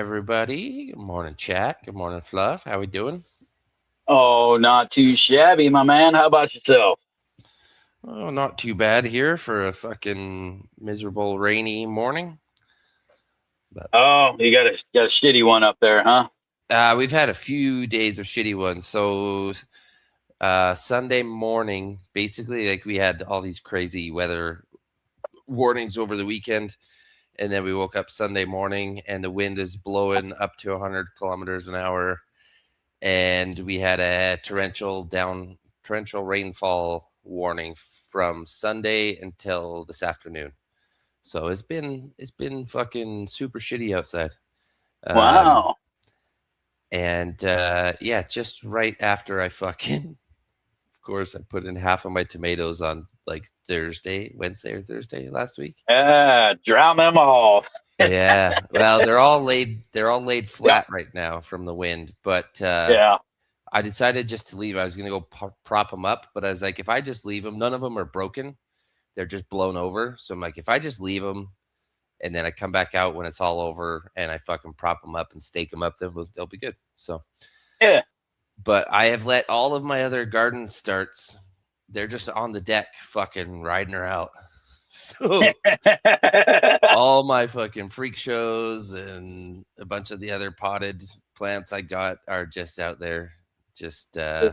everybody. Good morning, chat. Good morning, Fluff. How we doing? Oh, not too shabby, my man. How about yourself? Oh, not too bad here for a fucking miserable rainy morning. But Oh, you got a shitty one up there, huh? we've had a few days of shitty ones. So Sunday morning, basically, like we had all these crazy weather warnings over the weekend, and then we woke up Sunday morning, and the wind is blowing up to 100 kilometers an hour, and we had a torrential rainfall warning from Sunday until this afternoon. So it's been fucking super shitty outside. Um, Wow. and yeah, just right after I fucking, of course, I put in half of my tomatoes on like Wednesday or Thursday last week. Drown them all. Yeah, well, they're all laid Yep. flat right now from the wind, but Yeah. I decided just to leave. I was gonna go prop them up, but I was like, if I just leave them, none of them are broken. They're just blown over. So I'm like, if I just leave them and then I come back out when it's all over and I fucking prop them up and stake them up, then they'll be good. So, Yeah. but I have let all of my other garden starts. They're just on the deck, fucking riding her out. So all my fucking freak shows and a bunch of the other potted plants I got are just out there, just Fucking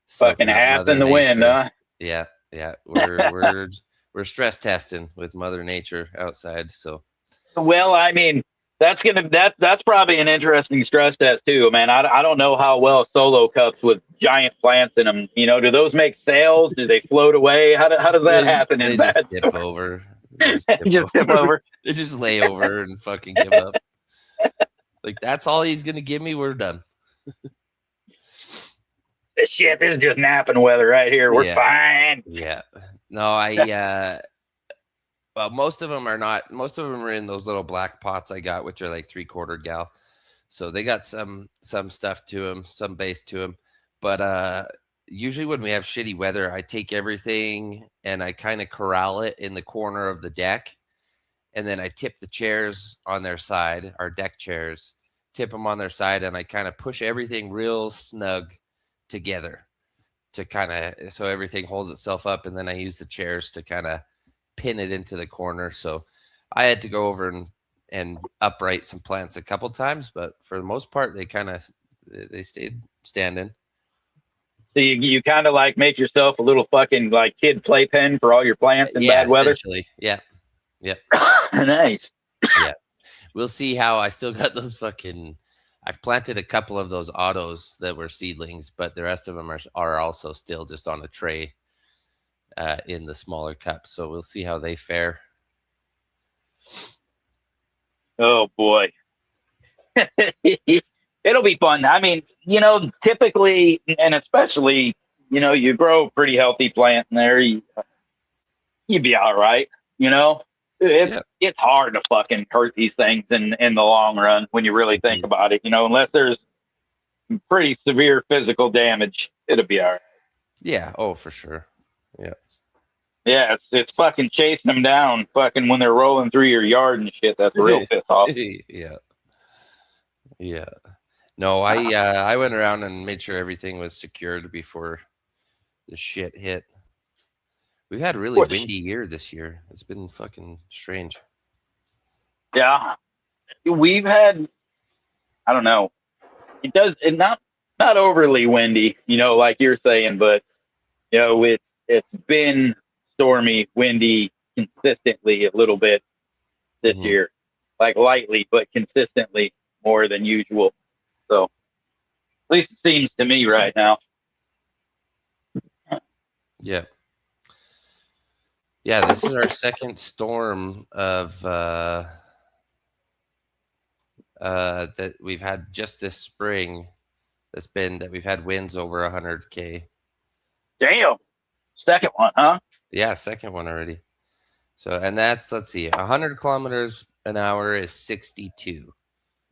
soaking up half in Mother the wind, Nature. huh? Yeah, yeah, we're stress testing with Mother Nature outside. So Well, I mean, that's probably an interesting stress test too, man. I don't know how well solo cups with giant plants in them. Do those make sails? Do they float away? How does that they just happen in they just bad tip storms? over. They just tip Just tip over. over. They just lay over and fucking give up. Like that's all he's gonna give me. We're done. Shit, this is just napping weather right here. We're Yeah, fine. yeah. No, I well, most of them are not. Most of them are in those little black pots I got, which are like 3/4 gal. So they got some stuff to them, some base to them. But usually when we have shitty weather, I take everything and I kind of corral it in the corner of the deck, and then I tip the chairs on their side, our deck chairs, tip them on their side, and I kind of push everything real snug together to kind of so everything holds itself up, and then I use the chairs to kind of pin it into the corner. So I had to go over and upright some plants a couple times, but for the most part, they stayed standing. So you kind of like make yourself a little fucking like kid playpen for all your plants in Yeah, bad weather. essentially. Yeah, yeah, Nice. yeah. We'll see how I still got those fucking. I've planted a couple of those autos that were seedlings, but the rest of them are also still just on a tray in the smaller cups. So we'll see how they fare. Oh boy. It'll be fun. I mean, typically and especially, you grow a pretty healthy plant in there, you'd be all right. You know, it's Yeah. it's hard to fucking hurt these things in the long run when you really think Mhm. about it. Unless there's pretty severe physical damage, it'll be all right. Yeah. Oh, for sure. Yeah. Yeah, it's fucking chasing them down, fucking when they're rolling through your yard and shit. That's real piss off. Yeah. Yeah. No, I went around and made sure everything was secured before the shit hit. We've had a really Which, windy year this year. It's been fucking strange. yeah, we've had. I don't know. It not overly windy, like you're saying, but it's been stormy, windy consistently a little bit this Hmm. year, like lightly but consistently more than usual. So at least it seems to me right now. Yeah. Yeah, this is our second storm of that we've had just this spring. That we've had winds over 100 km. Damn, second one, huh? Yeah, second one already. So and that's let's see, 100 kilometers an hour is 62.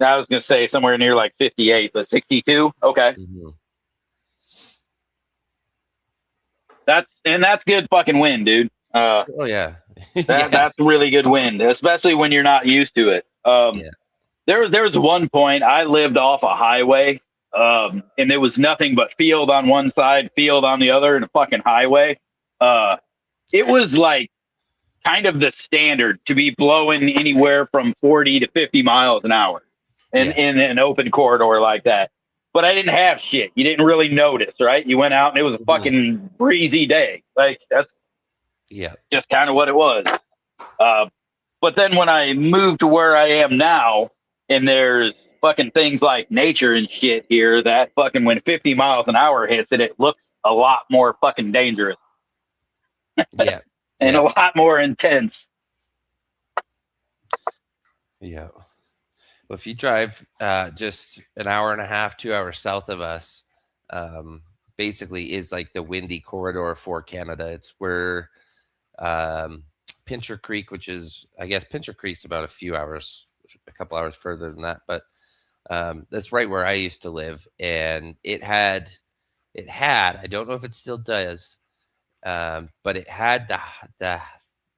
I was gonna say somewhere near like 58, but 62. Okay, Hmm. that's good fucking wind, dude. Oh yeah, That yeah, that's really good wind, especially when you're not used to it. yeah. There was one point I lived off a highway, and there was nothing but field on one side, field on the other, and a fucking highway. Uh, it was like kind of the standard to be blowing anywhere from 40 to 50 miles an hour Yeah. in an open corridor like that. But I didn't have shit. You didn't really notice, right? You went out and it was a Mhm. fucking breezy day. Like that's Yeah. just kind of what it was. Uh, but then when I moved to where I am now, and there's fucking things like nature and shit here, that fucking when 50 miles an hour hits it, it looks a lot more fucking dangerous Yeah. and a Yeah. lot more intense. Yeah. Well, if you drive just an hour and a half, 2 hours south of us, um, basically is like the windy corridor for Canada. It's where um, Pincher Creek, which is, I guess, Pincher Creek's about a couple hours further than that, but that's right where I used to live, and it had, I don't know if it still does, but it had the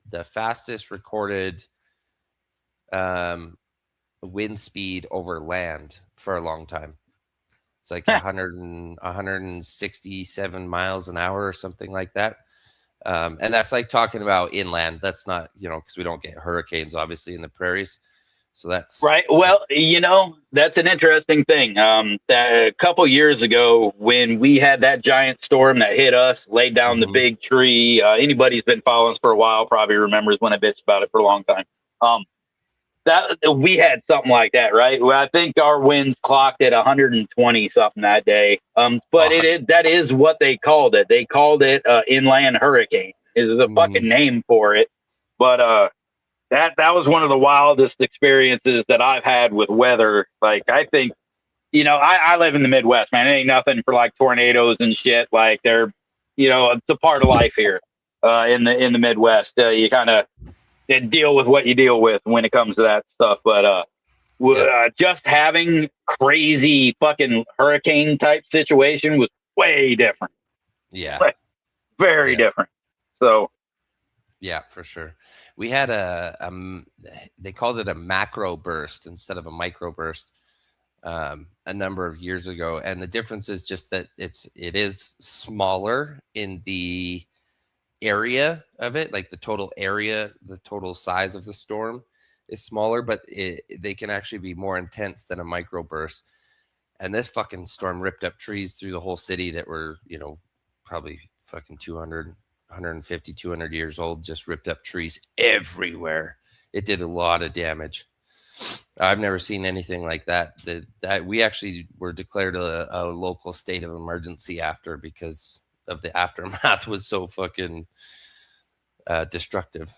the fastest recorded um, wind speed over land for a long time. It's like 167 miles an hour or something like that. And that's like talking about inland. That's not, because we don't get hurricanes obviously in the prairies. So that's Right. Well, that's an interesting thing. That a couple years ago, when we had that giant storm that hit us, laid down the mhm, big tree. Anybody who's been following us for a while probably remembers when I bitched about it for a long time. Um, that we had something like that, right? Well, I think our winds clocked at 120 something that day. But fuck. that is what they called it. They called it inland hurricane. Is a Mhm, fucking name for it. But that was one of the wildest experiences that I've had with weather. Like I think, I live in the Midwest, man. It ain't nothing for like tornadoes and shit. Like they're, it's a part of life here in the Midwest. You kind of deal with what you deal with when it comes to that stuff. But yeah, just having crazy fucking hurricane type situation was way different, yeah, like very yeah, different. So yeah, for sure. We had they called it a macro burst instead of a micro burst a number of years ago, and the difference is just that it is smaller in the area of it, like the total area, the total size of the storm is smaller, but they can actually be more intense than a microburst. And this fucking storm ripped up trees through the whole city that were, probably fucking 200, 150, 200 years old, just ripped up trees everywhere. It did a lot of damage. I've never seen anything like that. That we actually were declared a local state of emergency after because of the aftermath was so fucking destructive.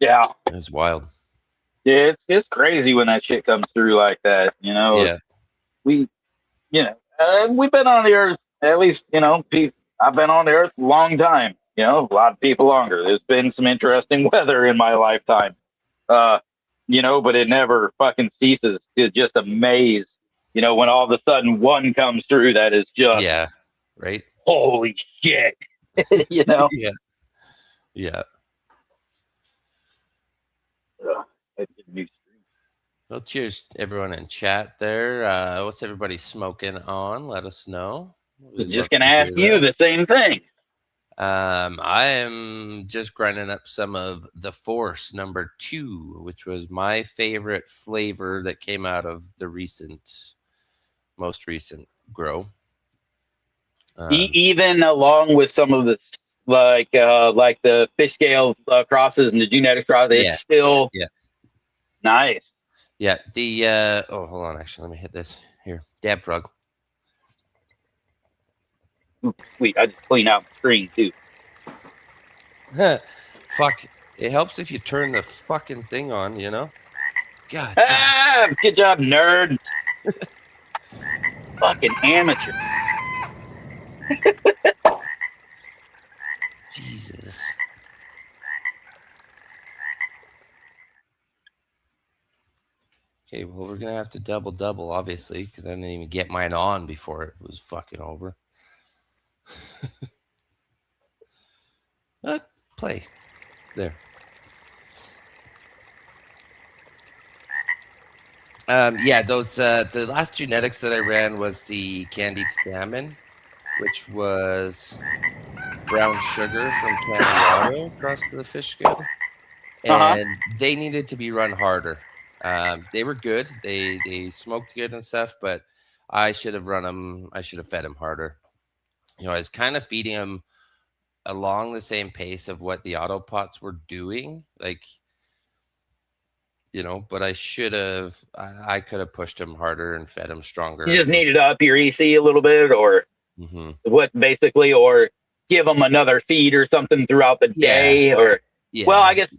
yeah, It was wild. yeah, it's crazy when that shit comes through like that. Yeah. We we've been on the earth at least. I've been on the earth a long time. A lot of people longer. There's been some interesting weather in my lifetime. Uh, but it never fucking ceases to just amaze. When all of a sudden one comes through that is just Yeah. Right. holy shit. you know. Yeah. Yeah. Ugh, that's a new stream. Well, cheers to everyone in chat there. What's everybody smoking on? Let us know. I was We'd just love gonna to ask hear you that. the same thing. I am just grinding up some of the Force #2, which was my favorite flavor that came out of the most recent grow. Even along with some of the like the fish scale crosses and the genetic cross, it's Yeah, still yeah, nice. yeah. Oh, hold on. Actually, let me hit this here. Dab frog. Ooh, sweet. I just clean out the screen too. Fuck. It helps if you turn the fucking thing on. God damn. Good job, nerd. Fucking amateur. Jesus. Okay, well, we're gonna have to double, obviously, because I didn't even get mine on before it was fucking over. Play. There. Yeah, those the last genetics that I ran was the candied salmon, which was brown sugar from Colorado across the fish scale, Uh huh. and they needed to be run harder. They were good. They smoked good and stuff, but I should have run them. I should have fed them harder. I was kind of feeding them along the same pace of what the auto pots were doing, like but I should have. I could have pushed them harder and fed them You stronger. just needed to up your EC a little bit, or Hmm. what, basically, or give them another feed or something throughout the Yeah, day, or well, yeah. I guess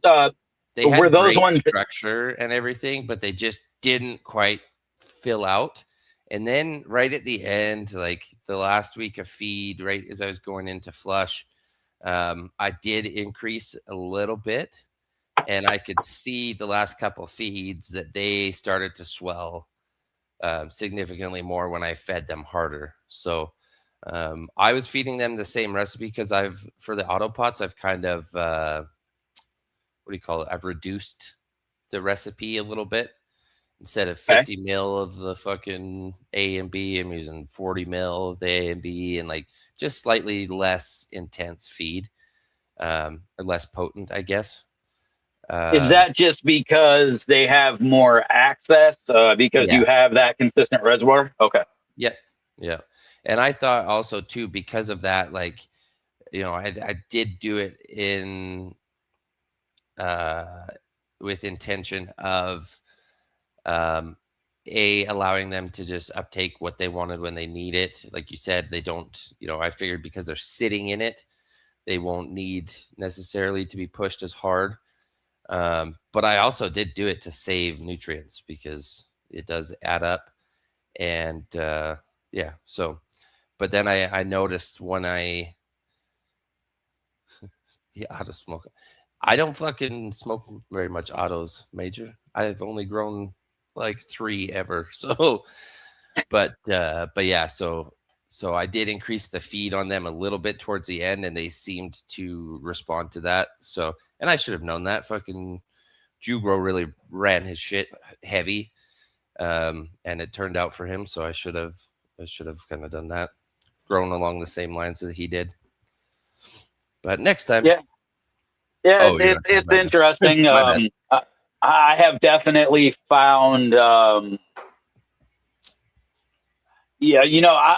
They were had those great ones. structure and everything, but they just didn't quite fill out. And then right at the end, like the last week of feed, right as I was going into flush, I did increase a little bit, and I could see the last couple feeds that they started to swell significantly more when I fed them harder. So I was feeding them the same recipe because for the auto pots, I've kind of what do you call it? I've reduced the recipe a little bit. Instead of Okay. 50 mil of the fucking A and B, I'm using 40 mil of the A and B, and like just slightly less intense feed, or less potent, I guess. Is Um, that just because they have more access, because yeah, you have that consistent reservoir? Okay. yeah, yeah. And I thought also too, because of that, like, I did do it uh, with intention of um, allowing them to just uptake what they wanted when they need it. Like you said, they don't. I figured because they're sitting in it, they won't need necessarily to be pushed as hard. But I also did do it to save nutrients because it does add up. And yeah, so but then I noticed when the auto smoke, I don't fucking smoke very much autos, Major. I've only grown like three ever. So but yeah, so I did increase the feed on them a little bit towards the end, and they seemed to respond to that. So, and I should have known that. Fucking Jugro really ran his shit heavy, and it turned out for him. So I should have kind of done that, grown along the same lines that he did. But next time, Yeah. Yeah, oh, you're not talking it's about it. interesting. My bad. I have definitely found, yeah,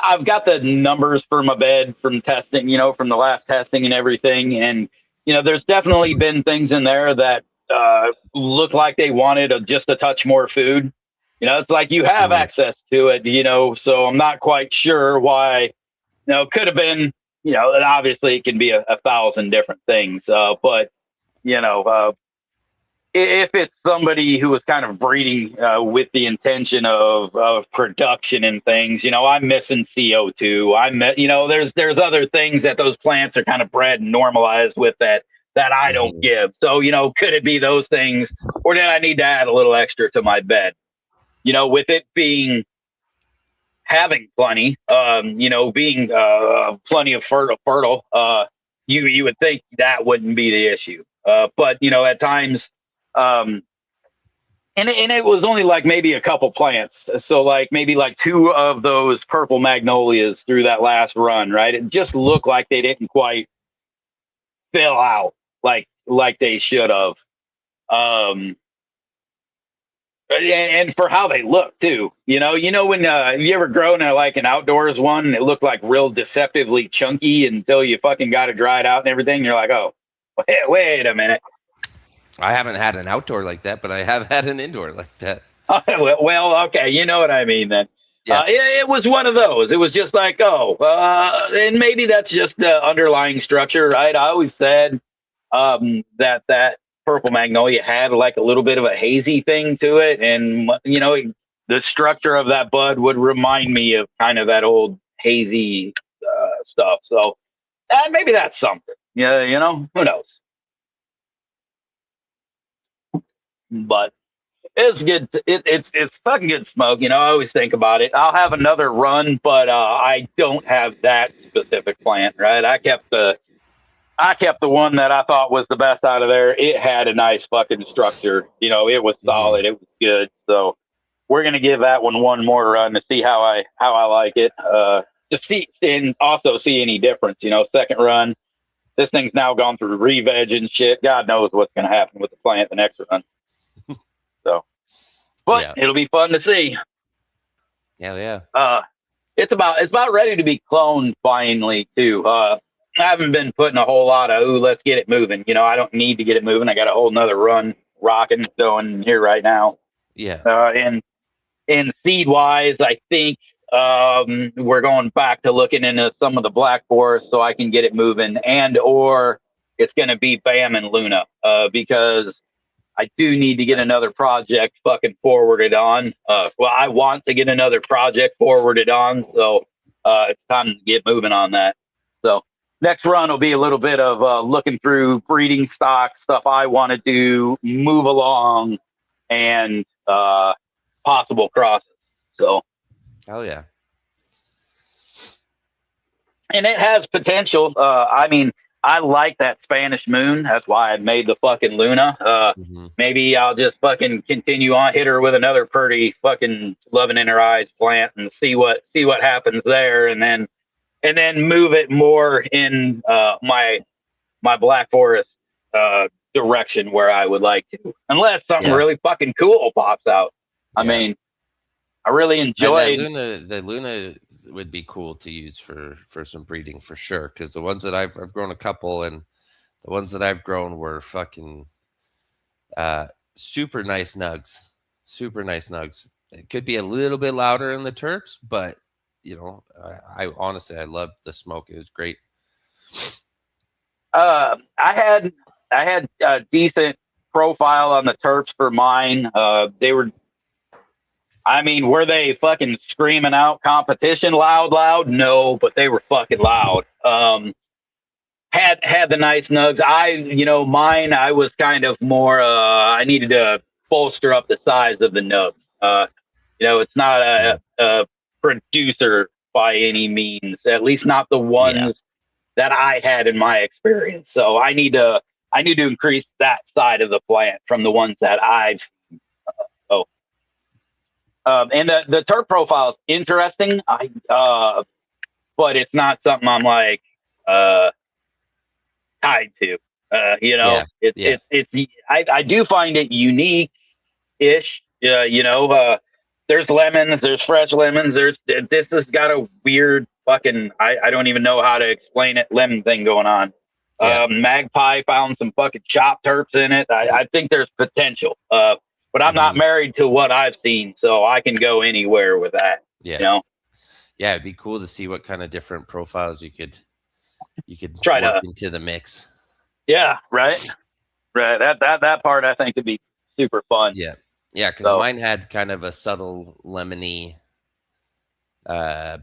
I've got the numbers for my bed from testing, from the last testing and everything, and there's definitely been things in there that look like they wanted just a touch more food. It's like you have Mm, access to it, so I'm not quite sure why. Could have been, and obviously it can be a thousand different things, but you know, if it's somebody who was kind of breeding with the intention of production and things, I'm missing CO2. There's other things that those plants are kind of bred and normalized with that I don't mhm, give. So, could it be those things, or did I need to add a little extra to my bed? With it being having plenty, being plenty of fertile, you would think that wouldn't be the issue. But at times, um, and it was only like maybe a couple plants, so like maybe like two of those purple magnolias through that last run, right? It just looked like they didn't quite fill out like they should have. Um, and for how they look too, when have you ever grown like an outdoors one and it looked like real deceptively chunky until you fucking got it dried out and everything? You're like, oh, wait a minute. I haven't had an outdoor like that, but I have had an indoor like that. Well, okay, you know what I mean then. Yeah. It was one of those. It was just like, oh, and maybe that's just the underlying structure, right? I always said that purple magnolia had like a little bit of a hazy thing to it, and the structure of that bud would remind me of kind of that old hazy stuff. So maybe that's something. Yeah, who knows? But it's good. It's fucking good smoke. I always think about it. I'll have another run, but I don't have that specific plant. Right? I kept the one that I thought was the best out of there. It had a nice fucking structure. It was Hmm. solid. It was good. So, we're gonna give that one more run to see how I like it. To see and also see any difference. Second run, this thing's now gone through re-veg and shit. God knows what's gonna happen with the plant the next run. So, but Yeah. it'll be fun to see. Yeah. It's about ready to be cloned finally too. I haven't been putting a whole lot of let's get it moving. I don't need to get it moving. I got a whole nother run rocking going here right now. Yeah. And seed wise, I think we're going back to looking into some of the black forest so I can get it moving, and or it's going to be Bam and Luna because I do need to get Nice. another project fucking forwarded on. Well, I want to get another project forwarded on, so it's time to get moving on that. So next run will be a little bit of looking through breeding stock stuff I want to do, move along, and possible crosses. So, Hell yeah. and it has potential. I mean, I like that Spanish moon. That's why I made the fucking Luna. Maybe I'll just fucking continue on, hit her with another pretty fucking loving in her eyes plant and see what happens there, and then move it more in my Black Forest direction where I would like to, unless something Yeah. really fucking cool pops out. I Yeah. mean, I really And that enjoyed. the Luna would be cool to use for some breeding for sure. Because the ones that I've grown a couple, and the ones that I've grown were fucking super nice nugs. Super nice nugs. It could be a little bit louder in the terps, but I honestly I loved the smoke. It was great. I had a decent profile on the terps for mine. They were, I mean, were they fucking screaming out competition loud? No, but they were fucking loud. Had the nice nugs. Mine, I was kind of more, I needed to bolster up the size of the nugs. It's not a producer by any means, at least not the Yeah. ones that I had in my experience. So I need to increase that side of the plant from the ones that I've seen. So, and the turf profile is interesting. But it's not something I'm like tied to. Yeah. Yeah. I do find it unique ish. There's lemons, there's fresh lemons. This has got a weird fucking I don't even know how to explain it lemon thing going on. Yeah. Magpie found some fucking chopped terps in it. I think there's potential. But I'm not married to what I've seen, so I can go anywhere with that. Yeah. Yeah, it'd be cool to see what kind of different profiles you could Try work to into the mix. Yeah, right. That part I think could be super fun. Yeah. Yeah, because mine had kind of a subtle lemony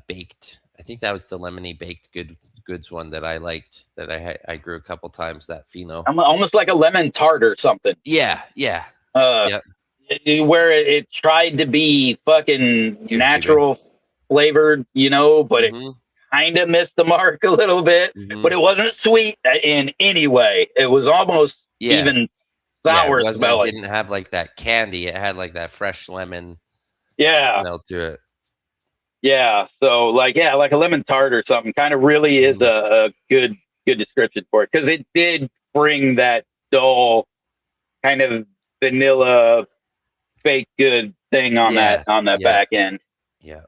baked. I think that was the lemony baked goods one that I liked, that I grew a couple times, that pheno. Almost like a lemon tart or something. Yeah. Yep. Where it tried to be fucking natural flavored, but it kind of missed the mark a little bit. But it wasn't sweet in any way. It was almost even sour smelling. It didn't have like that candy. It had like that fresh lemon smell to it. Yeah. So like a lemon tart or something kind of really is a good description for it, because it did bring that dull kind of vanilla baked good thing on that back end. Yeah.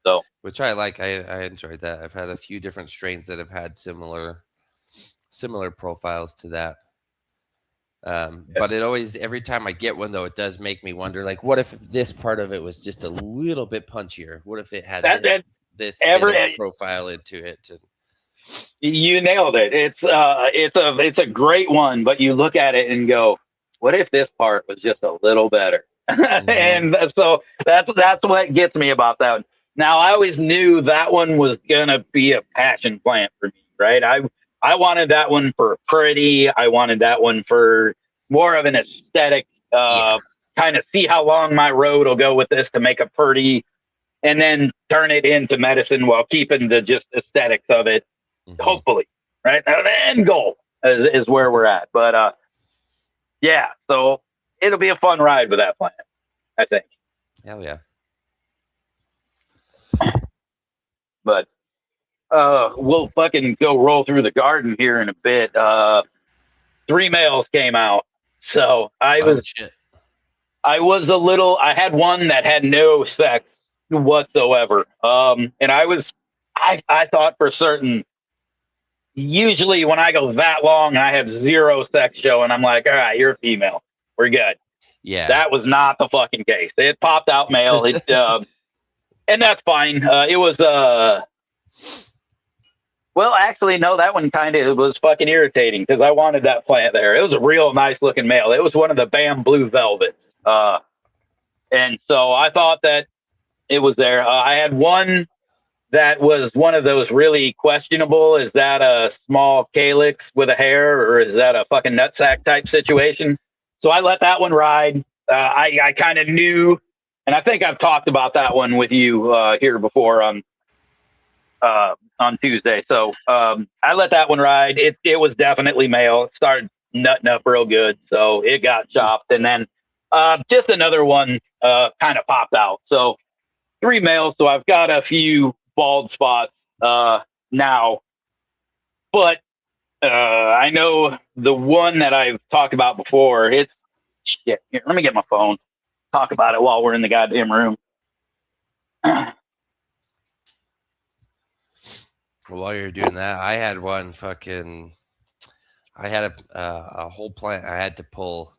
So, which I like. I enjoyed that. I've had a few different strains that have had similar profiles to that. But it always, every time I get one though, it does make me wonder, like, what if this part of it was just a little bit punchier? What if it had this profile into it? You nailed it. It's a great one, but you look at it and go, what if this part was just a little better? And so that's what gets me about that one. Now, I always knew that one was gonna be a passion plant for me, right? I wanted that one for pretty. I wanted that one for more of an aesthetic, kind of see how long my road will go with this to make a pretty, and then turn it into medicine while keeping the just aesthetics of it. Hopefully, right? Now, the end goal is where we're at. But so it'll be a fun ride with that plant, I think. Hell yeah. But we'll fucking go roll through the garden here in a bit. 3 males came out, so Oh shit. I had one that had no sex whatsoever. And I thought for certain. Usually, when I go that long and I have zero sex show, and I'm like, all right, you're a female, we're good. Yeah. That was not the fucking case. It popped out male. And that's fine. It was well, actually, no, that one kind of was fucking irritating because I wanted that plant there. It was a real nice looking male. It was one of the Bam Blue Velvets. And so I thought that it was there. I had one that was one of those really questionable. Is that a small calyx with a hair, or is that a fucking nutsack type situation? So I let that one ride. I kind of knew, and I think I've talked about that one with you here before on Tuesday. So I let that one ride. It was definitely male. It started nutting up real good, so it got chopped, and then just another one kind of popped out. So 3 males. So I've got a few bald spots now, but I know the one that I've talked about before. It's shit. Here, let me get my phone. Talk about it while we're in the goddamn room. While you're doing that, I had one fucking. I had a whole plant I had to pull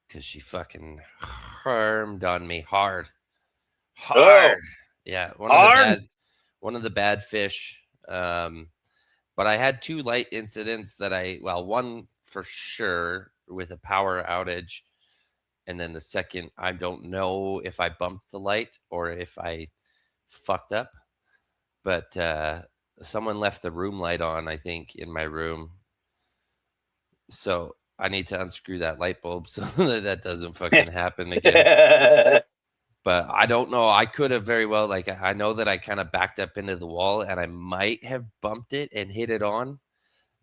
because she fucking harmed on me hard. Oh, Hard. Yeah, hard. one of the bad fish. But I had two light incidents that one for sure with a power outage, and then the second, I don't know if I bumped the light or if I fucked up, but someone left the room light on, I think, in my room. So I need to unscrew that light bulb so that doesn't fucking happen again. But I don't know. I could have very well, like, I know that I kind of backed up into the wall and I might have bumped it and hit it on.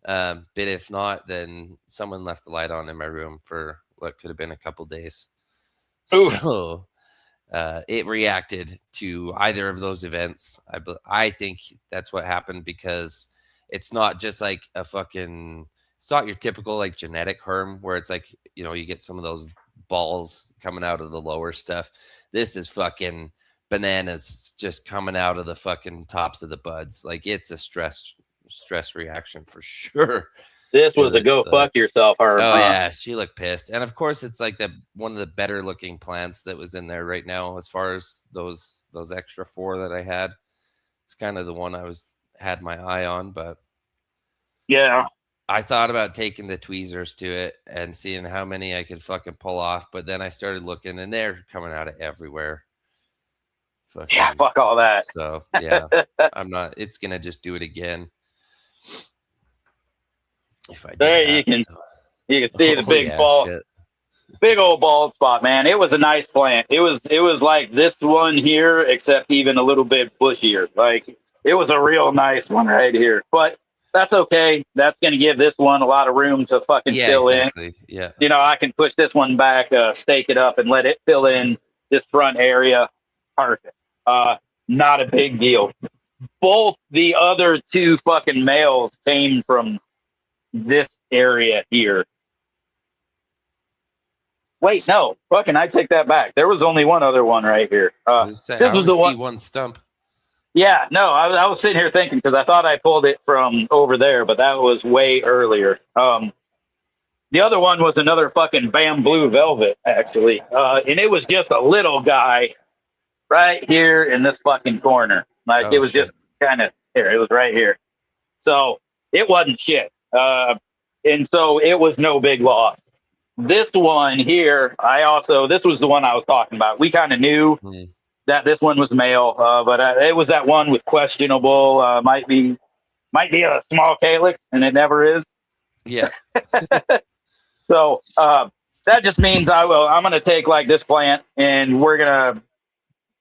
But if not, then someone left the light on in my room for what could have been a couple days. Oof. So it reacted to either of those events. I think that's what happened because it's not just like a fucking, it's not your typical like genetic herm where it's like, you get some of those balls coming out of the lower stuff. This is fucking bananas just coming out of the fucking tops of the buds. Like it's a stress reaction for sure. This was a go The fuck yourself, her. Oh yeah, she looked pissed, and of course, it's like one of the better looking plants that was in there right now. As far as those extra 4 that I had, it's kind of the one had my eye on. But Yeah. I thought about taking the tweezers to it and seeing how many I could fucking pull off. But then I started looking, and they're coming out of everywhere. Yeah, Fucking fuck all that. so yeah, I'm not. It's gonna just do it again if I did There that. So. you can see the Oh yeah, shit. big old bald spot, man. It was a nice plant. It was like this one here, except even a little bit bushier. Like it was a real nice one right here. But that's okay. That's gonna give this one a lot of room to fucking Yeah, fill in. exactly. Yeah. I can push this one back, stake it up, and let it fill in this front area. Perfect. Not a big deal. Both the other 2 fucking males came from this area here. Wait, no, fucking, I take that back. There was only one other one right here. I This was only the see one. one stump. Yeah, no, I was sitting here thinking because I thought I pulled it from over there, but that was way earlier. The other one was another fucking Bam Blue Velvet, actually, and it was just a little guy right here in this fucking corner. Like it Oh was shit. just kind of here. It was right here. So it wasn't shit. And so it was no big loss. This one here, this was the one I was talking about. We kind of knew that this one was male, but it was that one with questionable, might be a small calyx, and it never is. Yeah. So that just means I'm going to take like this plant and we're going to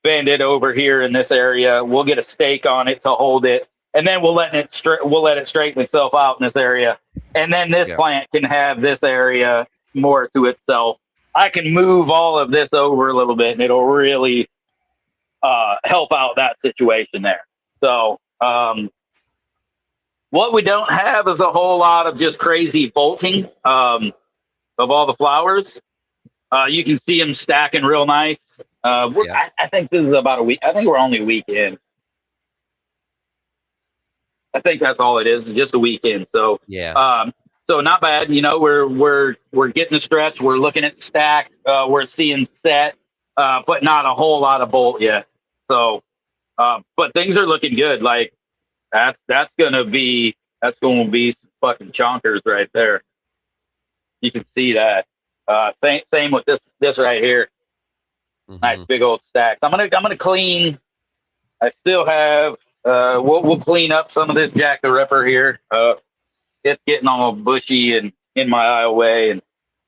bend it over here in this area. We'll get a stake on it to hold it, and then we'll let it straighten itself out in this area. And then this plant can have this area more to itself. I can move all of this over a little bit, and it'll really help out that situation there. So what we don't have is a whole lot of just crazy bolting of all the flowers. You can see them stacking real nice. Yeah. I think this is about a week. I think we're only a week in. I think that's all it is, just a weekend. So, Yeah. so not bad. You know, we're getting the stretch. We're looking at stack. We're seeing set, but not a whole lot of bolt yet. So, but things are looking good. Like that's gonna be some fucking chonkers right there. You can see that. Same with this right here. Nice Hmm. big old stacks. I'm gonna clean. I still have. We'll clean up some of this Jack the Ripper here. It's getting all bushy and in my eye way, and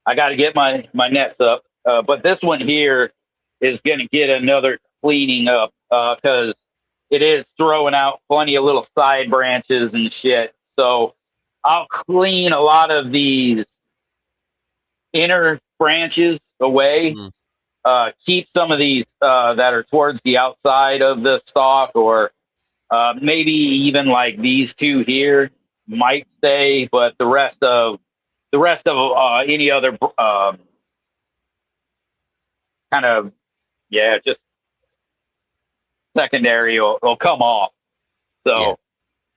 I got to get my nets up. But this one here is gonna get another cleaning up because it is throwing out plenty of little side branches and shit. So I'll clean a lot of these inner branches away, Hmm. keep some of these that are towards the outside of the stalk, or maybe even like these two here might stay, but the rest of any other kind of, yeah, just secondary will come off. Yeah. So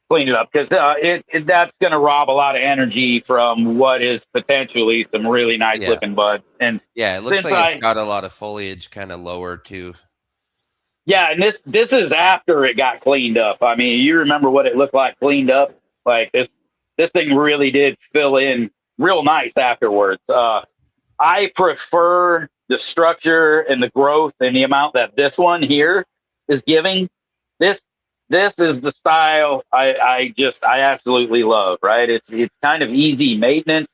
clean it up because that's going to rob a lot of energy from what is potentially some really nice Yeah. looking buds. And Yeah. It looks since like it's I got a lot of foliage kind of lower too. Yeah, and this is after it got cleaned up. I mean, you remember what it looked like cleaned up? Like this thing really did fill in real nice afterwards. I prefer the structure and the growth and the amount that this one here is giving. This this is the style I absolutely love. Right? It's kind of easy maintenance.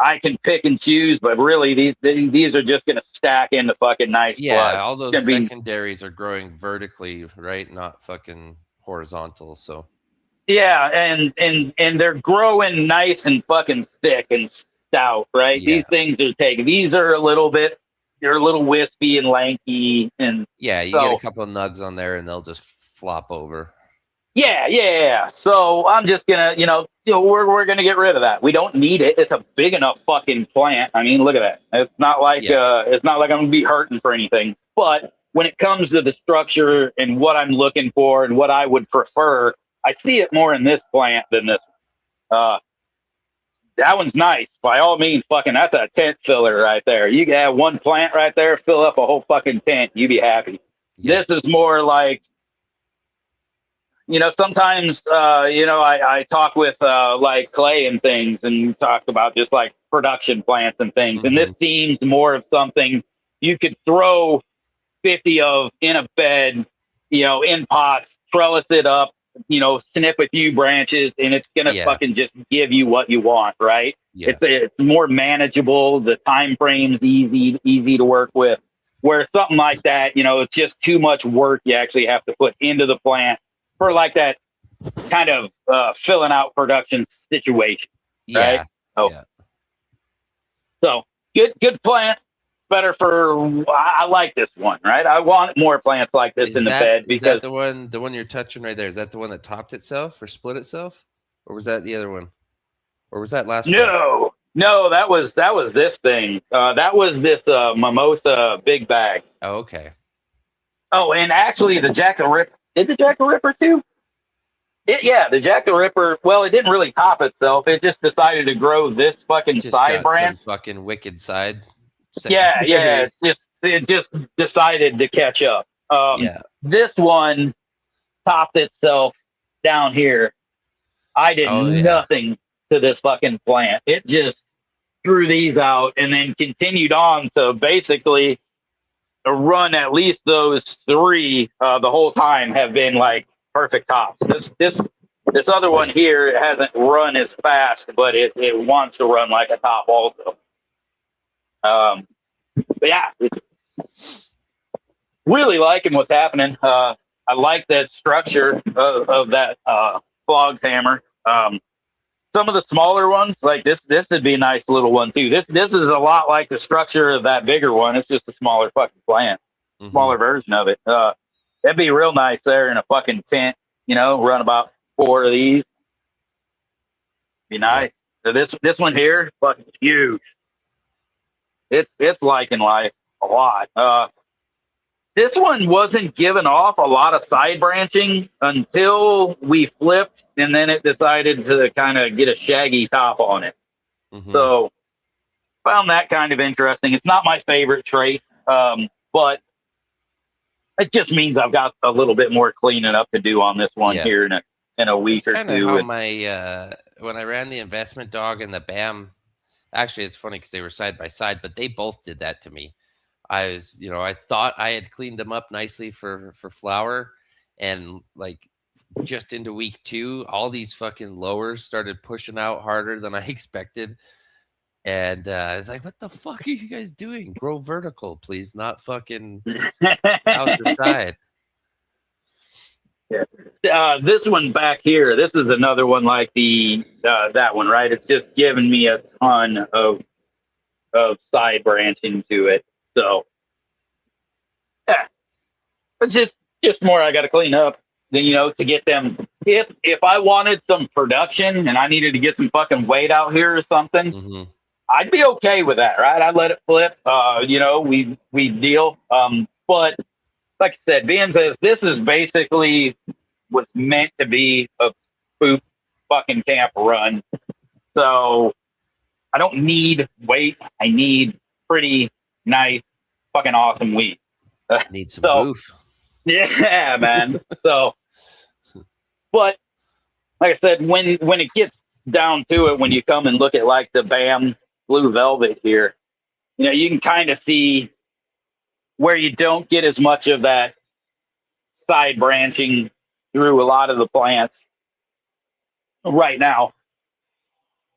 I can pick and choose, but really these are just going to stack into fucking nice Yeah. buds. All It's those going to be secondaries are growing vertically, right? Not fucking horizontal. So, Yeah, and they're growing nice and fucking thick and stout, right? yeah. These things are taking. These are a little bit. They're a little wispy and lanky, and Yeah. You get a so couple of nugs on there and they'll just flop over. yeah. So I'm just gonna, we're gonna get rid of that. We don't need it. It's a big enough fucking plant. I mean, look at that. Yeah. It's not like I'm gonna be hurting for anything. But when it comes to the structure and what I'm looking for and what I would prefer, I see it more in this plant than this one. That one's nice. By all means, fucking, that's a tent filler right there. You can have one plant right there, fill up a whole fucking tent. You be happy. Yeah. This is more like, sometimes, I talk with like Clay and things, and talk about just like production plants and things. And Hmm. this seems more of something you could throw 50 of in a bed, in pots, trellis it up, snip a few branches, and it's gonna Yeah. fucking just give you what you want, right? Yeah. It's more manageable. The time frame's easy to work with. Where something like that, it's just too much work you actually have to put into the plant for like that kind of filling out production situation, right? Yeah. So, Yeah. so good plant. Better for I like this one, right? I want more plants like this in Is the that bed is that because the one you're touching right there? Is that the one that topped itself or split itself? Or was that the other one? Or was that last one? no, that was this thing. That was this mimosa big bag. Oh, okay. Oh, and actually the Jack the Ripper did the Jack the Ripper too? Yeah, the Jack the Ripper. Well, it didn't really top itself. It just decided to grow this It fucking just side got branch. some fucking wicked side Yeah. secondaries. It just decided to catch up. Yeah. This one topped itself down here. I did Oh yeah. nothing to this fucking plant. It just threw these out and then continued on to basically run at least those three the whole time have been like perfect tops. This other one Nice. here hasn't run as fast, but it wants to run like a top also. But yeah, it's really liking what's happening. I like the structure of that flog hammer. some of the smaller ones, like this would be a nice little one too. This is a lot like the structure of that bigger one. It's just a smaller fucking plant, Mm-hmm. smaller version of it. That'd be real nice there in a fucking tent. Run about 4 of these. Be Yep. nice. So this one here, fucking huge. It's liking life a lot. This one wasn't giving off a lot of side branching until we flipped, and then it decided to kind of get a shaggy top on it. Mm-hmm. So found that kind of interesting. It's not my favorite trait, but it just means I've got a little bit more cleaning up to do on this one Yeah. here in a week That's or kind of two. how And my when I ran the investment dog and the BAM. Actually, it's funny because they were side by side, but they both did that to me. I thought I had cleaned them up nicely for flour, and like just into week 2, all these fucking lowers started pushing out harder than I expected. And it's like, what the fuck are you guys doing? Grow vertical, please, not fucking out the side. this one back here, this is another one like the that one, right? It's just giving me a ton of side branching to it. So yeah, it's just more I got to clean up. Then to get them. If I wanted some production and I needed to get some fucking weight out here or something, Mm-hmm. I'd be okay with that, right? I'd let it flip. We deal. But like I said, being says this is basically was meant to be a spook fucking camp run. So I don't need weight. I need pretty nice, fucking awesome wheat. Need some So boof. yeah, man. So, but like I said, when it gets down to it, when you come and look at like the BAM Blue Velvet here, you can kind of see where you don't get as much of that side branching through a lot of the plants right now.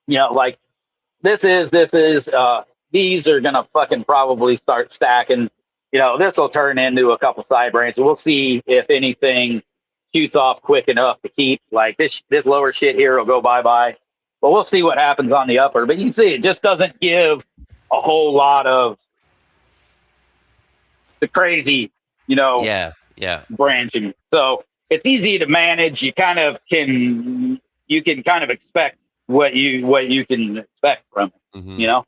Like this is these are gonna fucking probably start stacking. This will turn into a couple side branches. We'll see if anything shoots off quick enough to keep. Like this lower shit here will go bye. But we'll see what happens on the upper. But you can see it just doesn't give a whole lot of the crazy, Yeah, yeah, branching. So it's easy to manage. You can kind of expect what you can expect from it. mm-hmm.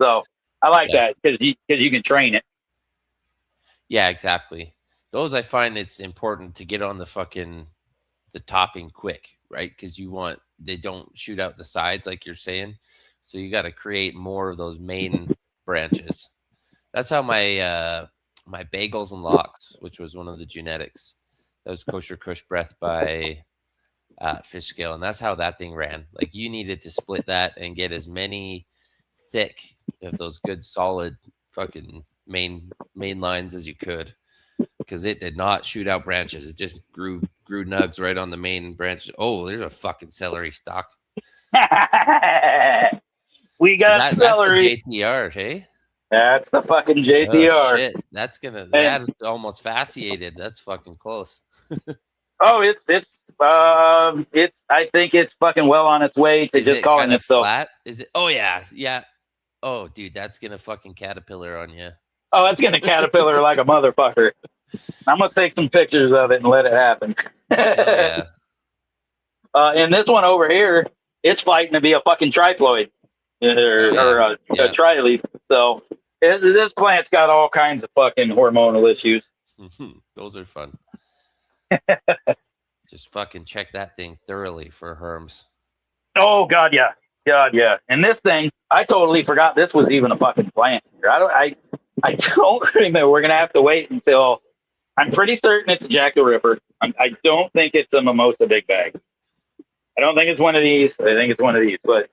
So I like Yeah, that because you can train it. yeah, exactly. Those I find it's important to get on the topping quick, right? Because they don't shoot out the sides like you're saying, so you got to create more of those main branches. That's how my bagels and locks, which was one of the genetics, that was kosher kush breath by fish scale, and that's how that thing ran. Like you needed to split that and get as many thick of those good solid fucking main lines as you could, because it did not shoot out branches. It just grew nugs right on the main branches. Oh, there's a fucking celery stalk. We got That's the celery. JTR, hey? That's the fucking Oh JTR. shit, And that is almost fasciated. That's fucking close. oh, it's. I think it's fucking well on its way to Is just it calling kind of itself. flat? Is it? Oh yeah, yeah. Oh dude, that's gonna fucking caterpillar on you. Oh, that's gonna caterpillar like a motherfucker. I'm gonna take some pictures of it and let it happen. Hell yeah. And this one over here, it's fighting to be a fucking triploid Oh or yeah. a Yeah. trileaf. So this plant's got all kinds of fucking hormonal issues. Those are fun. Just fucking check that thing thoroughly for herms. Oh God, yeah, God, yeah. And this thing, I totally forgot this was even a fucking plant. I don't remember. We're gonna have to wait until. I'm pretty certain it's a Jack the Ripper. I don't think it's a Mimosa Big Bag. I don't think it's one of these. I think it's one of these. But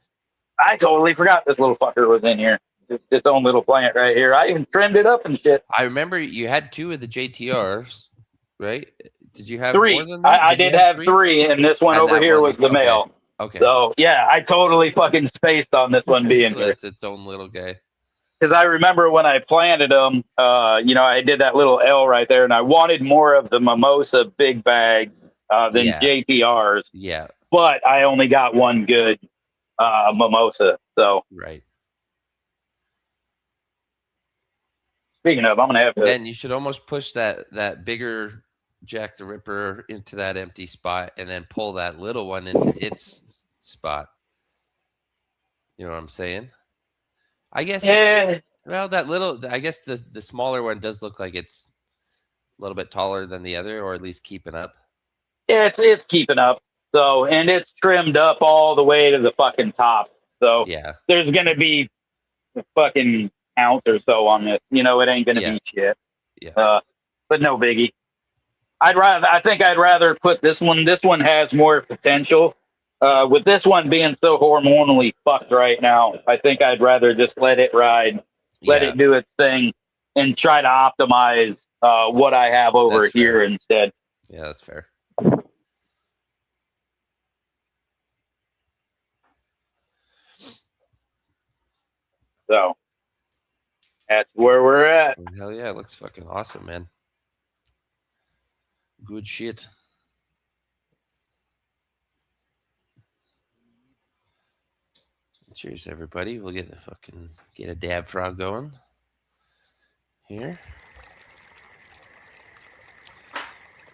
I totally forgot this little fucker was in here. Just its own little plant right here. I even trimmed it up and shit. I remember you had 2 of the JTRs, right? Did you have more Three. than that? I did have three, and this one And over that here one. was the Okay. male. Okay. So yeah, I totally fucking spaced on this one being So here. it's its own little guy. Because I remember when I planted them, I did that little L right there, and I wanted more of the Mimosa big bags than Yeah. JTRs, Yeah. but I only got one good mimosa. So Right. speaking of, I'm gonna have to. And you should almost push that bigger Jack the Ripper into that empty spot, and then pull that little one into its spot. You know what I'm saying? I guess. Yeah, Well, that little. I guess the smaller one does look like it's a little bit taller than the other, or at least keeping up. it's keeping up. So and it's trimmed up all the way to the fucking top. So Yeah. there's gonna be a fucking ounce or so on this. You know, it ain't gonna Yeah. be shit. Yeah. But no biggie. I think I'd rather put this one. This one has more potential. With this one being so hormonally fucked right now, I think I'd rather just let it ride, let Yeah. it do its thing, and try to optimize what I have over That's here fair. instead. Yeah, that's fair. So that's where we're at. Hell yeah, it looks fucking awesome, man. Good shit. Cheers, everybody. We'll get a dab frog going here.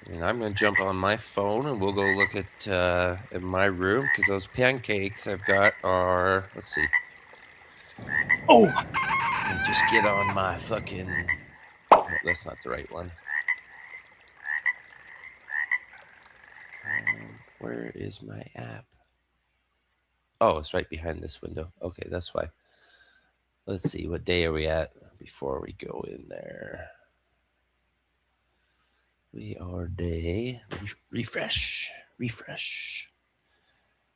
And I'm gonna jump on my phone and we'll go look at in my room, because those pancakes I've got are, let's see. Oh, Let me just get on my fucking. Oh, that's not the right one. Where is my app? Oh, it's right behind this window. Okay, that's why. Let's see, what day are we at before we go in there? We are day refresh.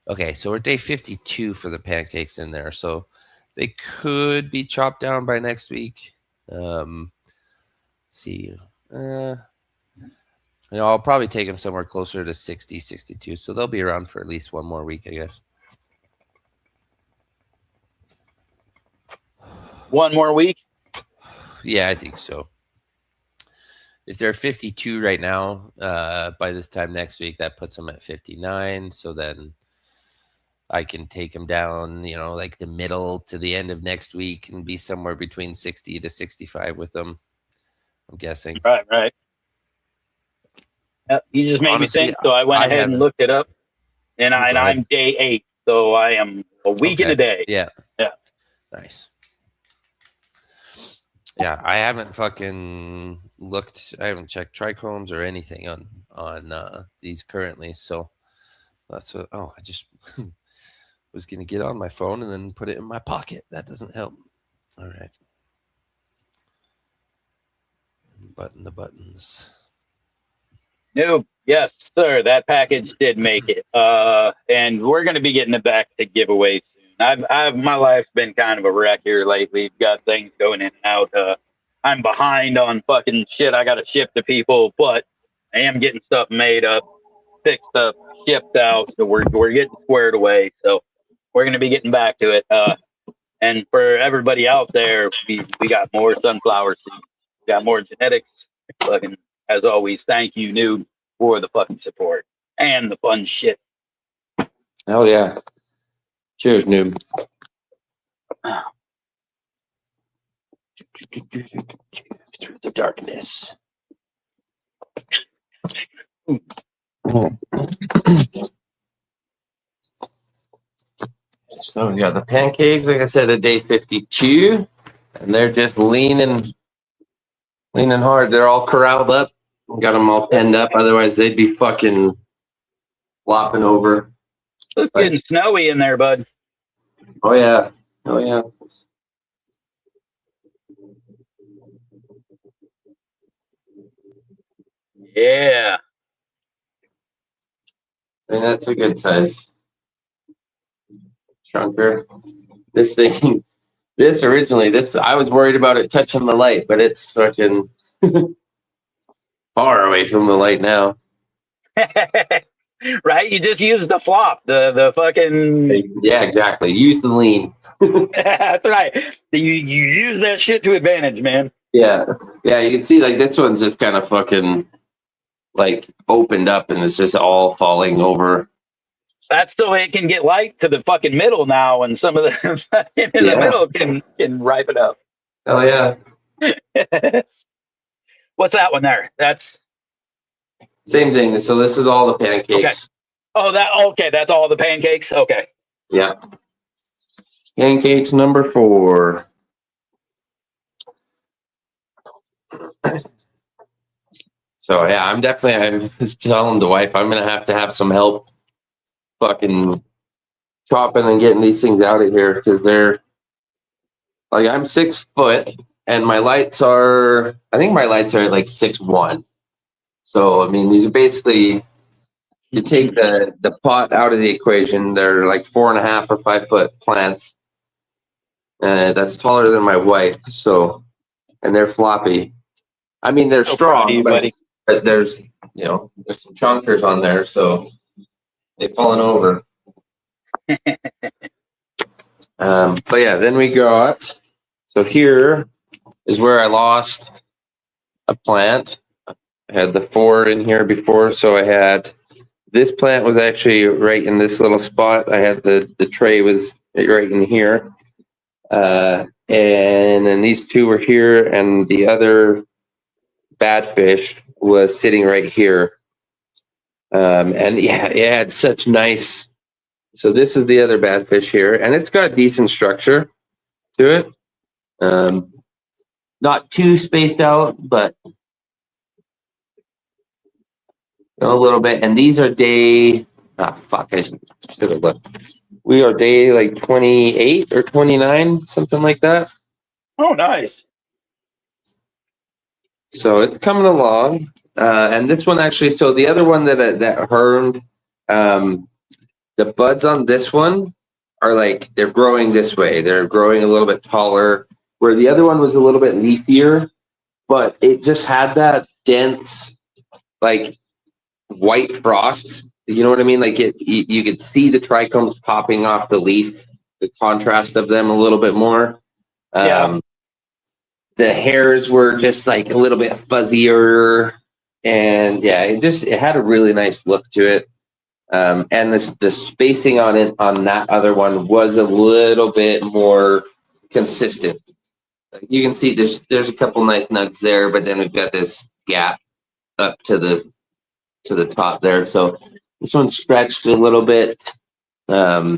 Okay, so we're day 52 for the pancakes in there. So they could be chopped down by next week. Let's see. I'll probably take them somewhere closer to 60, 62. So they'll be around for at least one more week, I guess. one more week? Yeah, I think so. If they're 52 right now, by this time next week, that puts them at 59. So then I can take them down, like the middle to the end of next week, and be somewhere between 60 to 65 with them, I'm guessing. Right. You just made Honestly, me think, so I went ahead and looked it up, and I'm day 8, so I am a week and a day. Yeah. Yeah. Nice. Yeah, I haven't fucking looked. I haven't checked trichomes or anything on these currently. So that's what. Oh, I just was gonna get on my phone and then put it in my pocket. That doesn't help. All right. Button the buttons. No, yes, sir. That package did make it. And we're gonna be getting it back to giveaway soon. My life's been kind of a wreck here lately. Got things going in and out. I'm behind on fucking shit I gotta ship to people, but I am getting stuff made up, fixed up, shipped out. So we're getting squared away. So we're gonna be getting back to it. And for everybody out there, we got more sunflower seeds. We got more genetics. Fucking as always, thank you, Noob, for the fucking support and the fun shit. Hell yeah. Cheers, Noob. Through the darkness. So yeah, the pancakes, like I said, at day 52, and they're just leaning hard. They're all corralled up. Got them all penned up. Otherwise, they'd be fucking flopping over. It's getting snowy in there, bud. Oh yeah. Yeah. I mean, that's a good size chunker. This thing, I was worried about it touching the light, but it's fucking far away from the light now. Right? You just use the flop, the fucking. Yeah, exactly. Use the lean. That's right. You use that shit to advantage, man. Yeah. You can see like this one's just kind of fucking like opened up and it's just all falling over. That's so it can get light to the fucking middle now, and some of the fucking in the middle can ripen up. Oh yeah. What's that one there? That's Same thing. So this is all the pancakes. okay. Oh, that's all the pancakes. Okay. Yeah. Pancakes number 4. So yeah, I'm just telling the wife I'm gonna have to have some help fucking chopping and getting these things out of here, because they're like, I'm 6 foot and my lights are at like 6'1". So I mean, these are basically, you take the pot out of the equation, they're like 4.5 or 5 foot plants. That's taller than my wife, so, and they're floppy. I mean, they're strong, but there's some chunkers on there, so they've fallen over. But yeah, then we got, so here is where I lost a plant. I had the 4 in here before, so I had, this plant was actually right in this little spot. I had the tray was right in here. And then these 2 were here, and the other bad fish was sitting right here. And yeah, it had such nice, so this is the other bad fish here, and it's got decent structure to it. Not too spaced out, but a little bit. And these are day, I should have looked. We are day like 28 or 29, something like that. Oh, nice. So it's coming along. And this one actually, so the other one that hermed, the buds on this one are like, they're growing this way. They're growing a little bit taller, where the other one was a little bit leafier, but it just had that dense, like, white frost. You know what I mean? Like, you could see the trichomes popping off the leaf, the contrast of them a little bit more. Yeah. The hairs were just like a little bit fuzzier, and yeah, it had a really nice look to it. And the spacing on it, on that other one, was a little bit more consistent. Like, you can see there's a couple nice nugs there, but then we've got this gap up to the top there. So this one stretched a little bit. So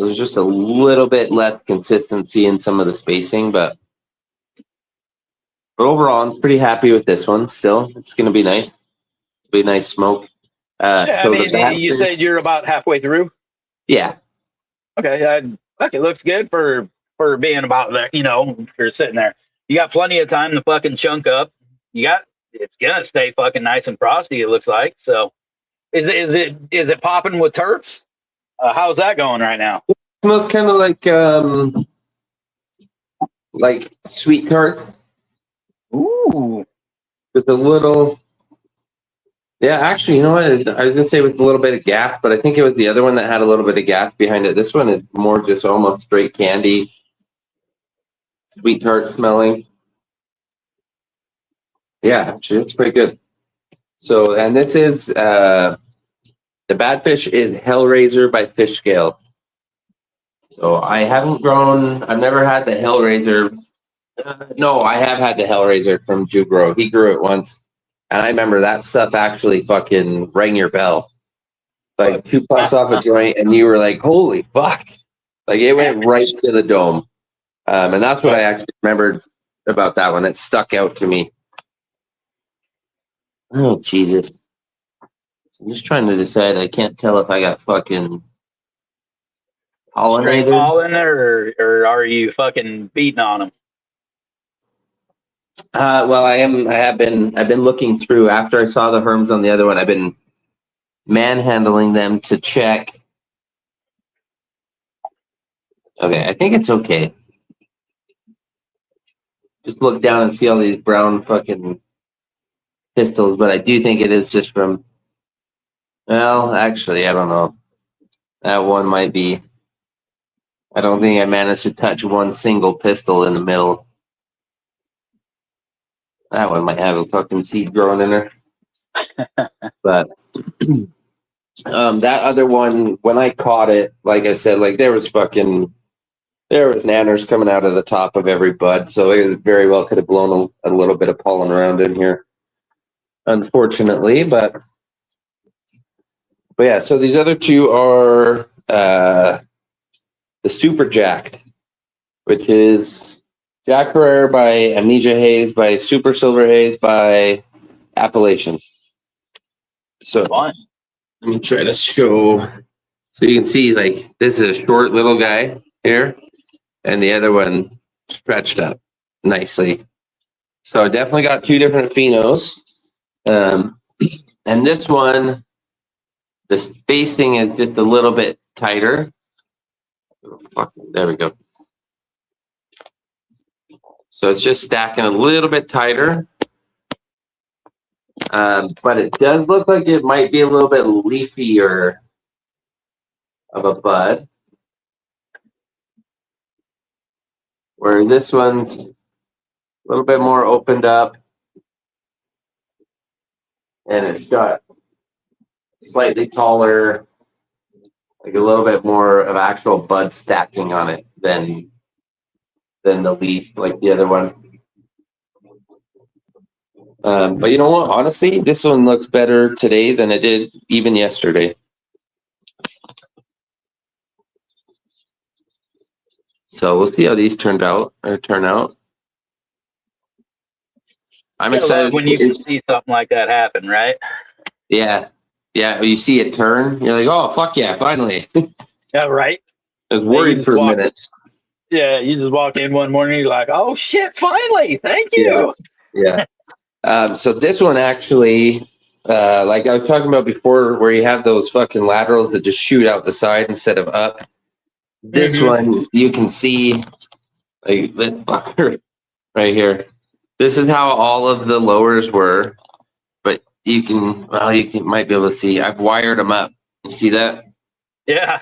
there's just a little bit less consistency in some of the spacing, but overall, I'm pretty happy with this one. Still, it's going to be nice. It'll be a nice smoke. Yeah, so I mean, you said you're about halfway through. Yeah. Okay. It looks good for being about there. You're sitting there. You got plenty of time to fucking chunk up. It's gonna stay fucking nice and frosty. It looks like. So, is it popping with terps? How's that going right now? It smells kind of like sweet tart. Ooh. With a little. Yeah, actually, you know what? I was gonna say with a little bit of gas, but I think it was the other one that had a little bit of gas behind it. This one is more just almost straight candy, sweet tart smelling. Yeah, actually, it's pretty good. So, and this is the bad fish is Hellraiser by Fish Scale. So I've never had the Hellraiser. No, I have had the Hellraiser from Jubro. He grew it once, and I remember that stuff actually fucking rang your bell. Like 2 puffs off a joint, and you were like, "Holy fuck!" Like, it went right to the dome, and that's what I actually remembered about that one. It stuck out to me. Oh Jesus! I'm just trying to decide. I can't tell if I got fucking pollinators. Straight pollen, or are you fucking beating on them? Well, I've been looking through after I saw the herms on the other one. I've been manhandling them to check. Okay, I think it's okay. Just look down and see all these brown fucking pistils, but I do think it is just from. Well, actually, I don't know. That one might be. I don't think I managed to touch one single pistil in the middle. That one might have a fucking seed growing in there. But That other one, when I caught it, like I said, like there was nanners coming out of the top of every bud, so it very well could have blown a little bit of pollen around in here, unfortunately. But yeah, so these other two are the Super Jacked, which is Jack Herrera by Amnesia Haze, by Super Silver Haze, by Appellation. So Fun. let me try to show. So you can see, like, this is a short little guy here, and the other one stretched up nicely. So I definitely got two different phenos. And this one, the spacing is just a little bit tighter. There we go. So it's just stacking a little bit tighter. But it does look like it might be a little bit leafier of a bud. Where this one's a little bit more opened up. And it's got slightly taller, like a little bit more of actual bud stacking on it than the leaf, like the other one. But you know what? Honestly, this one looks better today than it did even yesterday. So we'll see how these turn out. I'm excited when you see something like that happen, right? Yeah. You see it turn. You're like, oh fuck yeah, finally. Yeah, right. I was worried for a minute. Yeah, you just walk in one morning, you're like, oh shit, finally, thank you. Yeah. So this one actually, like I was talking about before, where you have those fucking laterals that just shoot out the side instead of up. This one, you can see, like this fucker right here. This is how all of the lowers were, but you might be able to see. I've wired them up. You see that? Yeah.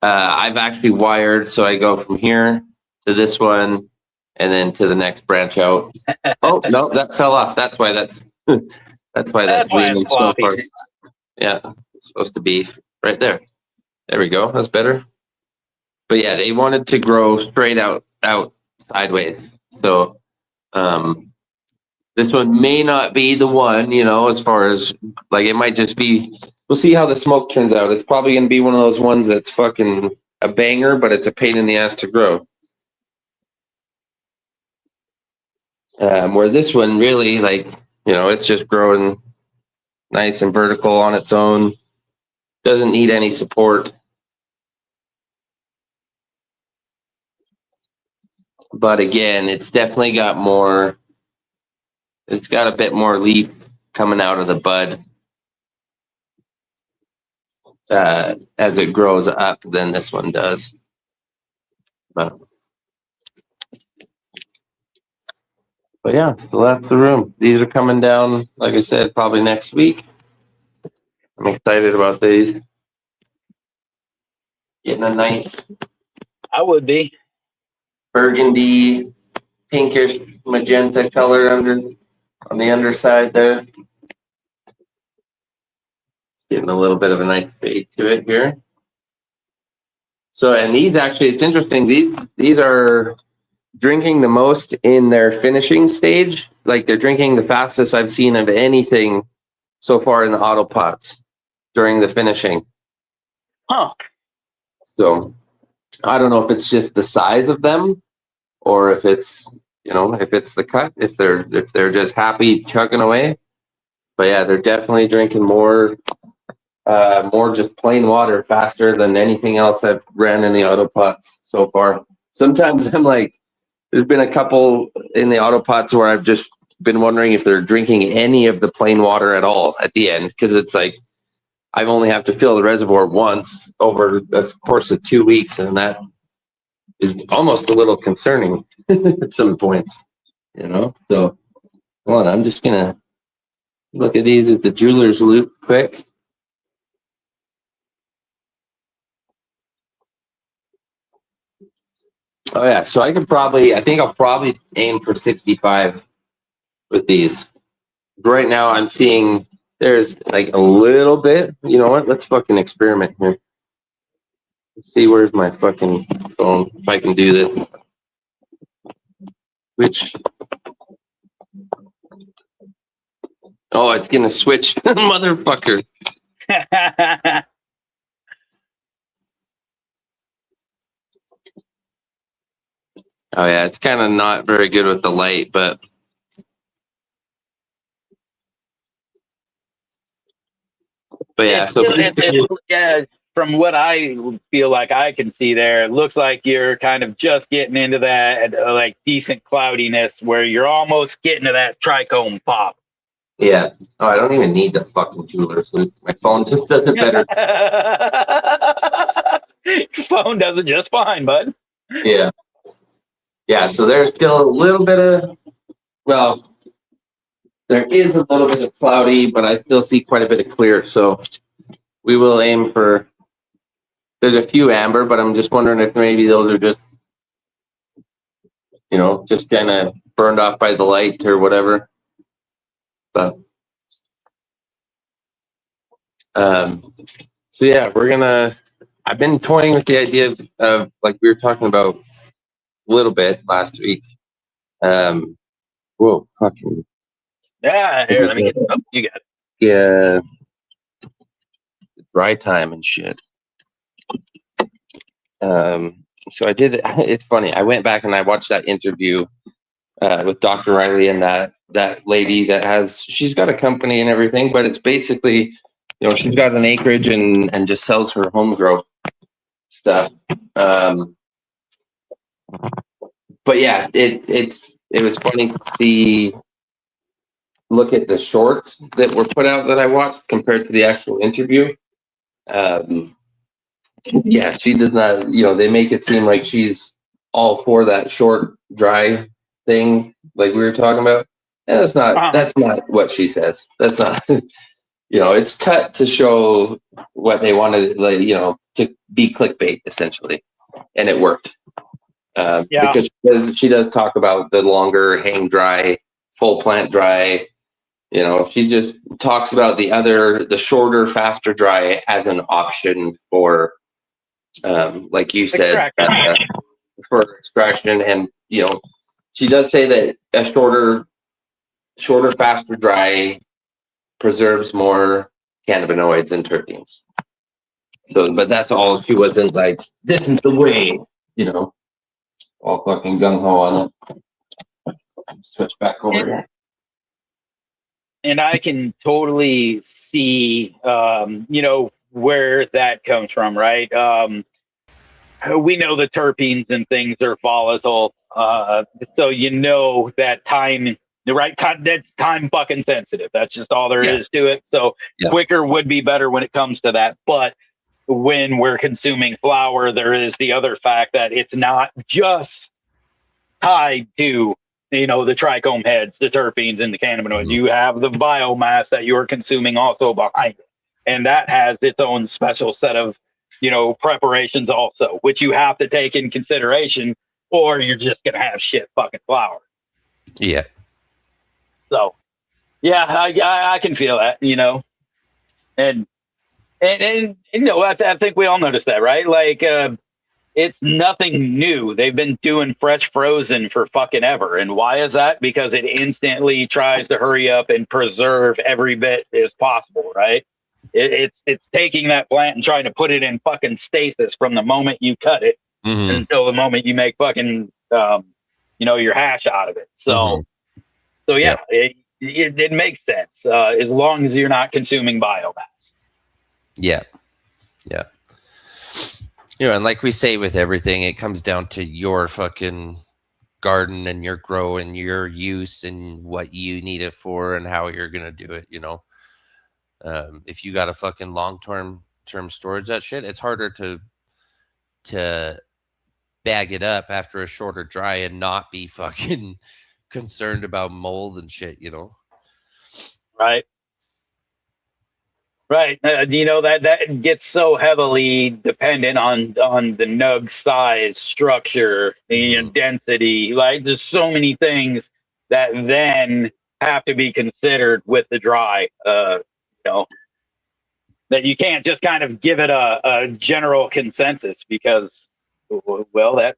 I've actually wired, so I go from here to this one, and then to the next branch out. Oh no, that fell off. That's why that's leaning so far. Yeah, it's supposed to be right there. There we go. That's better. But yeah, they wanted to grow straight out sideways. So this one may not be the one, as far as, like, it might just be, we'll see how the smoke turns out. It's probably going to be one of those ones that's fucking a banger, but it's a pain in the ass to grow. Where this one really, like, it's just growing nice and vertical on its own. Doesn't need any support. But again, it's definitely got it's got a bit more leaf coming out of the bud as it grows up than this one does. But yeah, so that's the room. These are coming down, like I said, probably next week. I'm excited about these. Getting a nice, I would be, burgundy, pinkish, magenta color on the underside there. It's getting a little bit of a nice fade to it here. So, and these actually, it's interesting. These are drinking the most in their finishing stage. Like, they're drinking the fastest I've seen of anything so far in the auto pots during the finishing. Huh. So I don't know if it's just the size of them, or if it's, if it's the cut, if they're just happy chugging away. But yeah, they're definitely drinking more just plain water faster than anything else I've ran in the auto pots so far. Sometimes I'm like, there's been a couple in the auto pots where I've just been wondering if they're drinking any of the plain water at all at the end, because it's like I only have to fill the reservoir once over the course of 2 weeks, and that is almost a little concerning at some points, So hold on, I'm just gonna look at these with the jeweler's loop quick. Oh yeah, so I think I'll probably aim for 65 with these. Right now I'm seeing There's like a little bit. You know what? Let's fucking experiment here. Let's see where's my fucking phone. If I can do this. Which? Oh, it's gonna switch, motherfucker. Oh yeah, it's kind of not very good with the light, but yeah. It's So still, yeah, from what I feel like I can see there, it looks like you're kind of just getting into that like decent cloudiness where you're almost getting to that trichome pop. yeah. Oh, I don't even need the fucking jeweler. So my phone just does it better. Your phone does it just fine, bud. Yeah. Yeah. So there's still a little bit of, well, there is a little bit of cloudy, but I still see quite a bit of clear. So we will aim for. There's a few amber, but I'm just wondering if maybe those are just, just kind of burned off by the light or whatever. But so yeah, I've been toying with the idea of like we were talking about a little bit last week. Whoa, fucking. Yeah, here, let me get some. You got it. Yeah, dry time and shit. So I did. It's funny. I went back and I watched that interview with Dr. Riley and that lady she's got a company and everything, but it's basically, she's got an acreage and just sells her home grow stuff. But yeah, it was funny to look at the shorts that were put out that I watched compared to the actual interview. Yeah, she does not, they make it seem like she's all for that short, dry thing, like we were talking about. And that's not what she says. That's not, it's cut to show what they wanted, like, to be clickbait, essentially. And it worked. Because she does talk about the longer hang dry, full plant dry. She just talks about the shorter, faster dry as an option for, like you said, for extraction. And, she does say that a shorter, faster dry preserves more cannabinoids and terpenes. So, but that's all. She wasn't like, this is the way, all fucking gung ho on it. Switch back over here. And I can totally see, where that comes from, right? We know the terpenes and things are volatile. So that the right time, that's time fucking sensitive. That's just all there is to it. So quicker would be better when it comes to that. But when we're consuming flower, there is the other fact that it's not just tied to, the trichome heads, the terpenes, and the cannabinoids. Mm-hmm. You have the biomass that you're consuming also behind it. And that has its own special set of, preparations also, which you have to take in consideration, or you're just going to have shit fucking flower. Yeah. So, yeah, I can feel that, and I think we all noticed that, right? Like, it's nothing new. They've been doing fresh frozen for fucking ever. And why is that? Because it instantly tries to hurry up and preserve every bit as possible, right? It's taking that plant and trying to put it in fucking stasis from the moment you cut it until the moment you make fucking, your hash out of it. So, it makes sense as long as you're not consuming biomass. Yeah. Yeah. And like we say with everything, it comes down to your fucking garden and your grow and your use and what you need it for and how you're going to do it, if you got a fucking long-term storage, that shit, it's harder to bag it up after a shorter dry and not be fucking concerned about mold and shit, Right. Right. That gets so heavily dependent on the nug size, structure, density. Like, there's so many things that then have to be considered with the dry. you know, that you can't just kind of give it a general consensus because, well, that,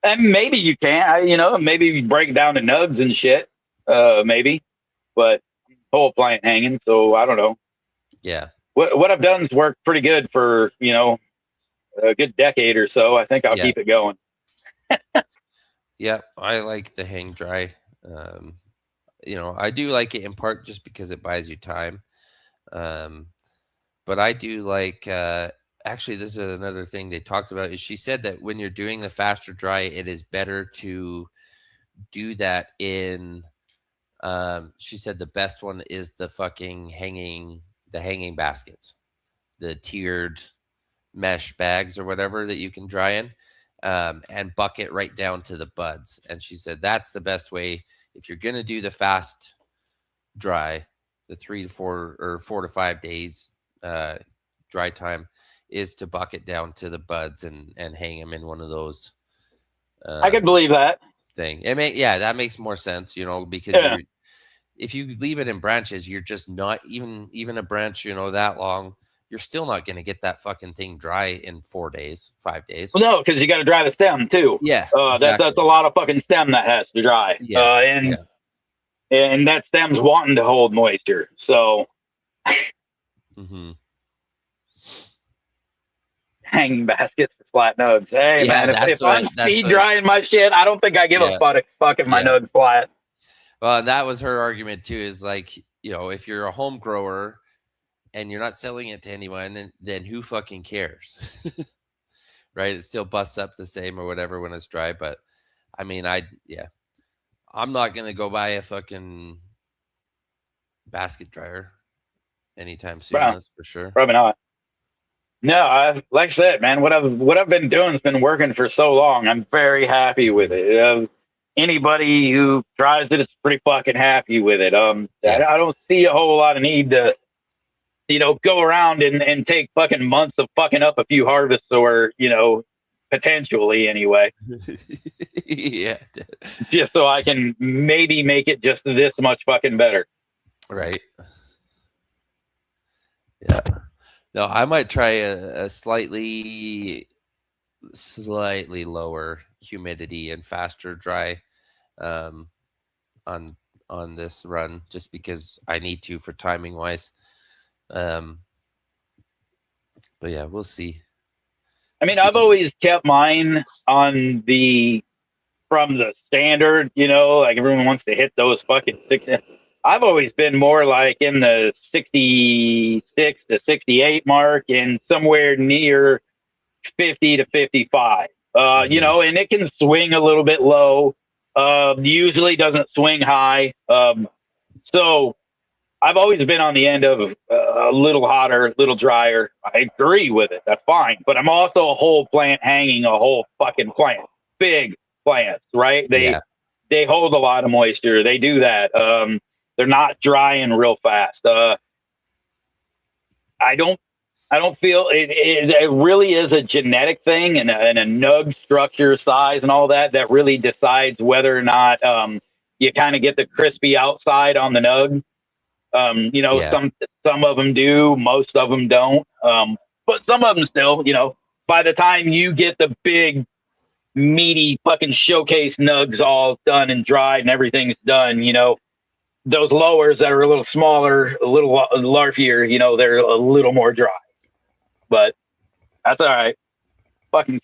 and maybe you can, you know, maybe you break it down to nugs and shit, maybe, but whole plant hanging. So I don't know. Yeah. What I've done's worked pretty good for, you know, a good decade or so. I think I'll Yeah. keep it going. Yeah, I like the hang dry. You know, I do like it in part just because it buys you time. But I do like actually this is another thing they talked about is she said that when you're doing the faster dry, it is better to do that in she said the best one is the fucking hanging baskets, the tiered mesh bags or whatever that you can dry in, and bucket right down to the buds. And she said that's the best way if you're going to do the fast dry, the 3 to 4 or 4 to 5 days dry time is to bucket down to the buds and hang them in one of those. I could believe that thing. That makes more sense, you know, because if you leave it in branches, you're just not even a branch, you know, that long. You're still not going to get that fucking thing dry in 4 days, 5 days. Well, no, because you got to dry the stem too. Yeah, exactly. That's a lot of fucking stem that has to dry. Yeah, and that stem's wanting to hold moisture. So hanging baskets for flat nugs. Hey man, if I'm speed drying my shit, I don't think I give a fuck if my nugs flat. Well, that was her argument too. Is like, you know, if you're a home grower and you're not selling it to anyone, then who fucking cares? Right? It still busts up the same or whatever when it's dry. But I mean, I'm not gonna go buy a fucking basket dryer anytime soon. That's for sure. Probably not. No, like I said, man, what I've been doing has been working for so long. I'm very happy with it. Anybody who tries it is pretty fucking happy with it. I don't see a whole lot of need to, you know, go around and take fucking months of fucking up a few harvests or, you know, potentially anyway. Yeah. Just so I can maybe make it just this much fucking better. Right. Yeah. No, I might try a slightly lower humidity and faster dry on this run just because I need to for timing wise. But yeah, we'll see. I mean, I've always kept mine on from the standard, you know, like everyone wants to hit those fucking 6. I've always been more like in the 66 to 68 mark and somewhere near 50 to 55. You know, and it can swing a little bit low. Usually doesn't swing high. So I've always been on the end of a little hotter, a little drier. I agree with it. That's fine. But I'm also a whole plant hanging a whole fucking plant. Big plants, right? They hold a lot of moisture. They do that. They're not drying real fast. I don't feel it really is a genetic thing and a nug structure, size, and all that really decides whether or not you kind of get the crispy outside on the nug. You know, some of them do, most of them don't. But some of them still, you know, by the time you get the big meaty fucking showcase nugs all done and dried and everything's done, you know, those lowers that are a little smaller, a little larfier, you know, they're a little more dry. But that's all right. Fucking,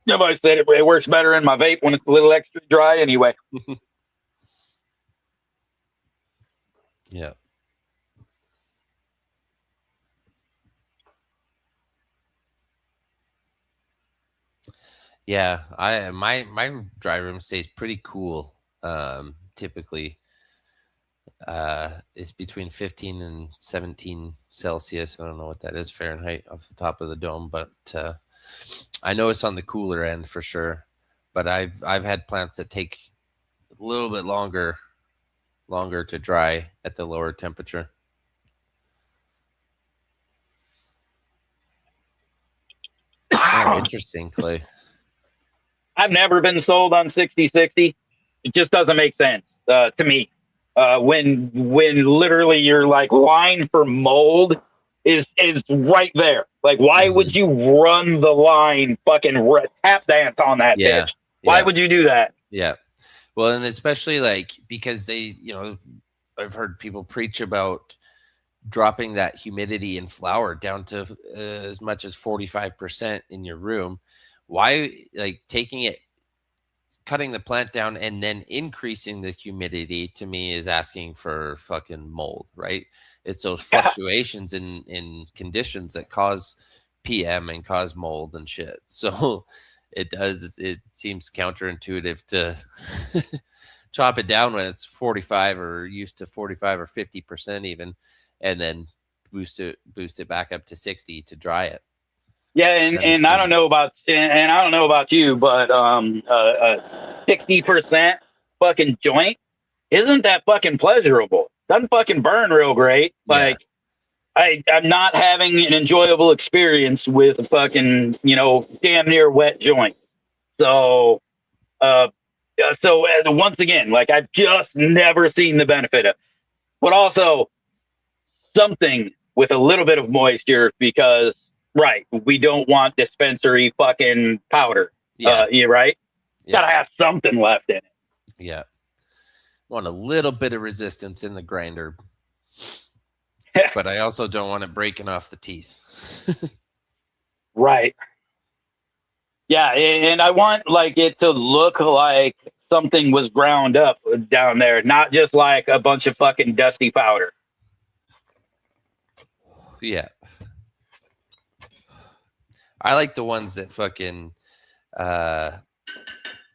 nobody said it works better in my vape when it's a little extra dry anyway. Yeah. Yeah, my dry room stays pretty cool. Typically, it's between 15 and 17 Celsius. I don't know what that is Fahrenheit off the top of the dome, but I know it's on the cooler end for sure. But I've had plants that take a little bit longer to dry at the lower temperature. Oh, interesting, Clay. I've never been sold on 60/60. It just doesn't make sense to me. when literally your like line for mold is right there. Like, why would you run the line fucking tap dance on that Yeah. bitch? Why would you do that? Yeah. Well, and especially like because they, you know, I've heard people preach about dropping that humidity in flower down to as much as 45% in your room. Why, like taking it, cutting the plant down and then increasing the humidity to me is asking for fucking mold, right? It's those fluctuations in conditions that cause PM and cause mold and shit. So it seems counterintuitive to chop it down when it's 45 or used to 45 or 50% even, and then boost it back up to 60 to dry it. Yeah, and I don't know about you, but 60% fucking joint isn't that fucking pleasurable. Doesn't fucking burn real great. Like I'm not having an enjoyable experience with a fucking, you know, damn near wet joint. So once again, like I've just never seen the benefit of, but also something with a little bit of moisture because right, we don't want dispensary fucking powder. You right? Gotta have something left in it. Yeah. Want a little bit of resistance in the grinder. But I also don't want it breaking off the teeth. Right. Yeah, and I want like it to look like something was ground up down there, not just like a bunch of fucking dusty powder. Yeah. I like the ones that fucking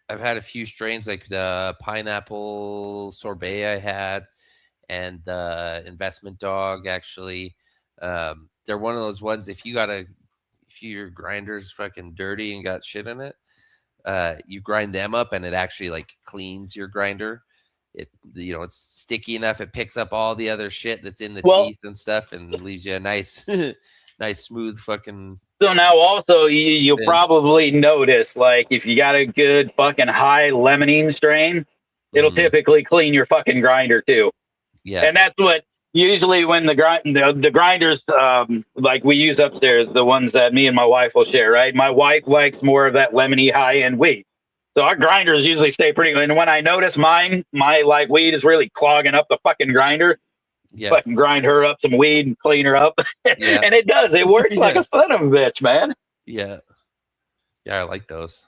I've had a few strains like the pineapple sorbet I had and the investment dog actually. They're one of those ones if your grinder's fucking dirty and got shit in it, you grind them up and it actually like cleans your grinder. It, you know, it's sticky enough. It picks up all the other shit that's in the teeth and stuff and leaves you a nice, nice, smooth fucking. So now also you'll probably notice like if you got a good fucking high lemonine strain, it'll typically clean your fucking grinder too. Yeah. And that's what usually when the grinders like we use upstairs, the ones that me and my wife will share, right? My wife likes more of that lemony high end weed. So our grinders usually stay pretty good. And when I notice my like weed is really clogging up the fucking grinder, fucking grind her up some weed and clean her up. And it does. It works like a son of a bitch, man. Yeah. Yeah, I like those.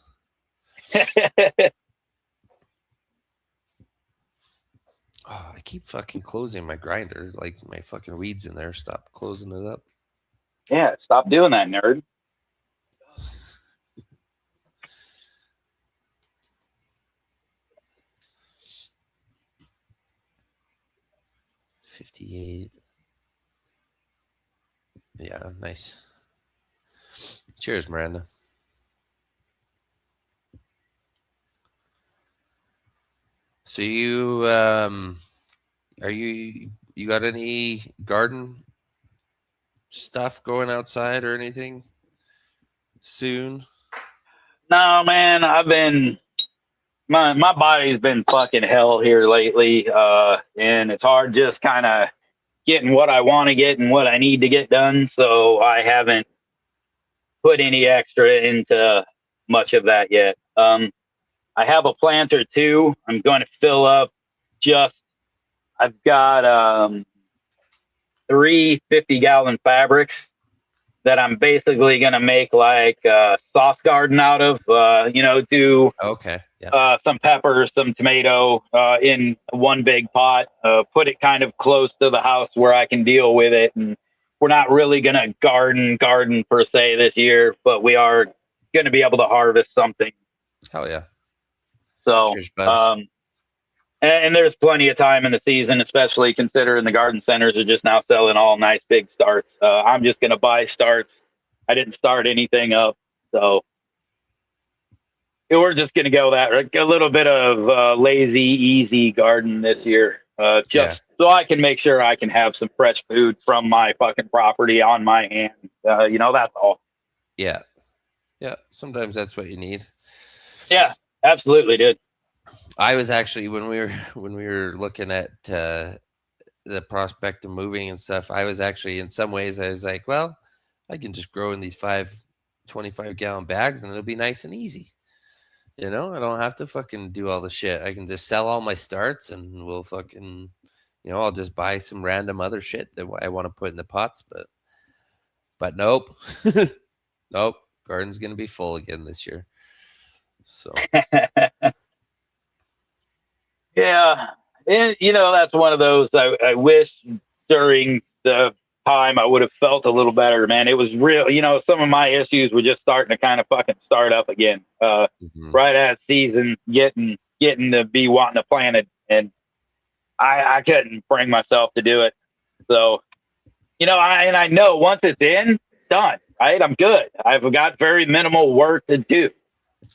Oh, I keep fucking closing my grinders. Like my fucking weed's in there. Stop closing it up. Yeah, stop doing that, nerd. $58. Yeah, nice. Cheers, Miranda. So you you got any garden stuff going outside or anything soon? No, man, I've been my body's been fucking hell here lately, and it's hard just kind of getting what I want to get and what I need to get done. So I haven't put any extra into much of that yet. I have a plant or two. I'm going to fill up. I've got 3 50-gallon fabrics that I'm basically going to make like a sauce garden out of, do some peppers, some tomato in one big pot, put it kind of close to the house where I can deal with it. And we're not really going to garden per se this year, but we are going to be able to harvest something. Hell yeah. So, and there's plenty of time in the season, especially considering the garden centers are just now selling all nice big starts. I'm just going to buy starts. I didn't start anything up. So we're just going to go that a little bit of lazy, easy garden this year. So I can make sure I can have some fresh food from my fucking property on my hand. That's all. Yeah. Yeah. Sometimes that's what you need. Yeah, absolutely, dude. I was actually when we were looking at the prospect of moving and stuff. I was actually in some ways I was like, well, I can just grow in these 25-gallon bags and it'll be nice and easy. You know, I don't have to fucking do all the shit. I can just sell all my starts and we'll fucking, I'll just buy some random other shit that I want to put in the pots. But nope, nope. Garden's gonna be full again this year. So Yeah, and that's one of those. I wish during the time I would have felt a little better, man. It was real. Some of my issues were just starting to kind of fucking start up again. Right as seasons getting to be wanting to plant it, and I couldn't bring myself to do it. So, I know once it's in, done. Right, I'm good. I've got very minimal work to do.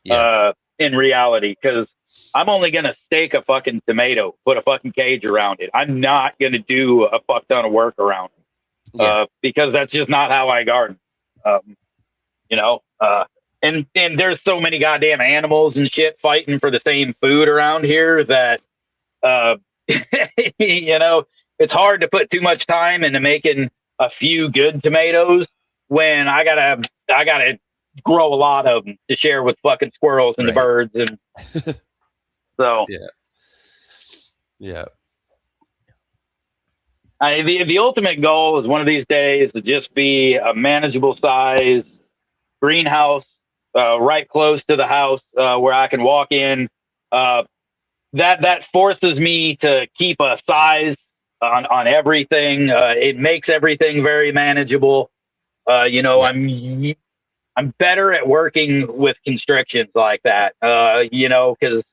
yeah, in reality, because I'm only gonna stake a fucking tomato, put a fucking cage around it. I'm not gonna do a fuck ton of work around it, yeah, because that's just not how I garden. Um, you know, and there's so many goddamn animals and shit fighting for the same food around here that, uh, it's hard to put too much time into making a few good tomatoes when I gotta grow a lot of them to share with fucking squirrels and the right. birds, and so Yeah, yeah, the ultimate goal is one of these days to just be a manageable size greenhouse, right close to the house, where I can walk in. That forces me to keep a size on everything. It makes everything very manageable. yeah, I'm better at working with constrictions like that. Because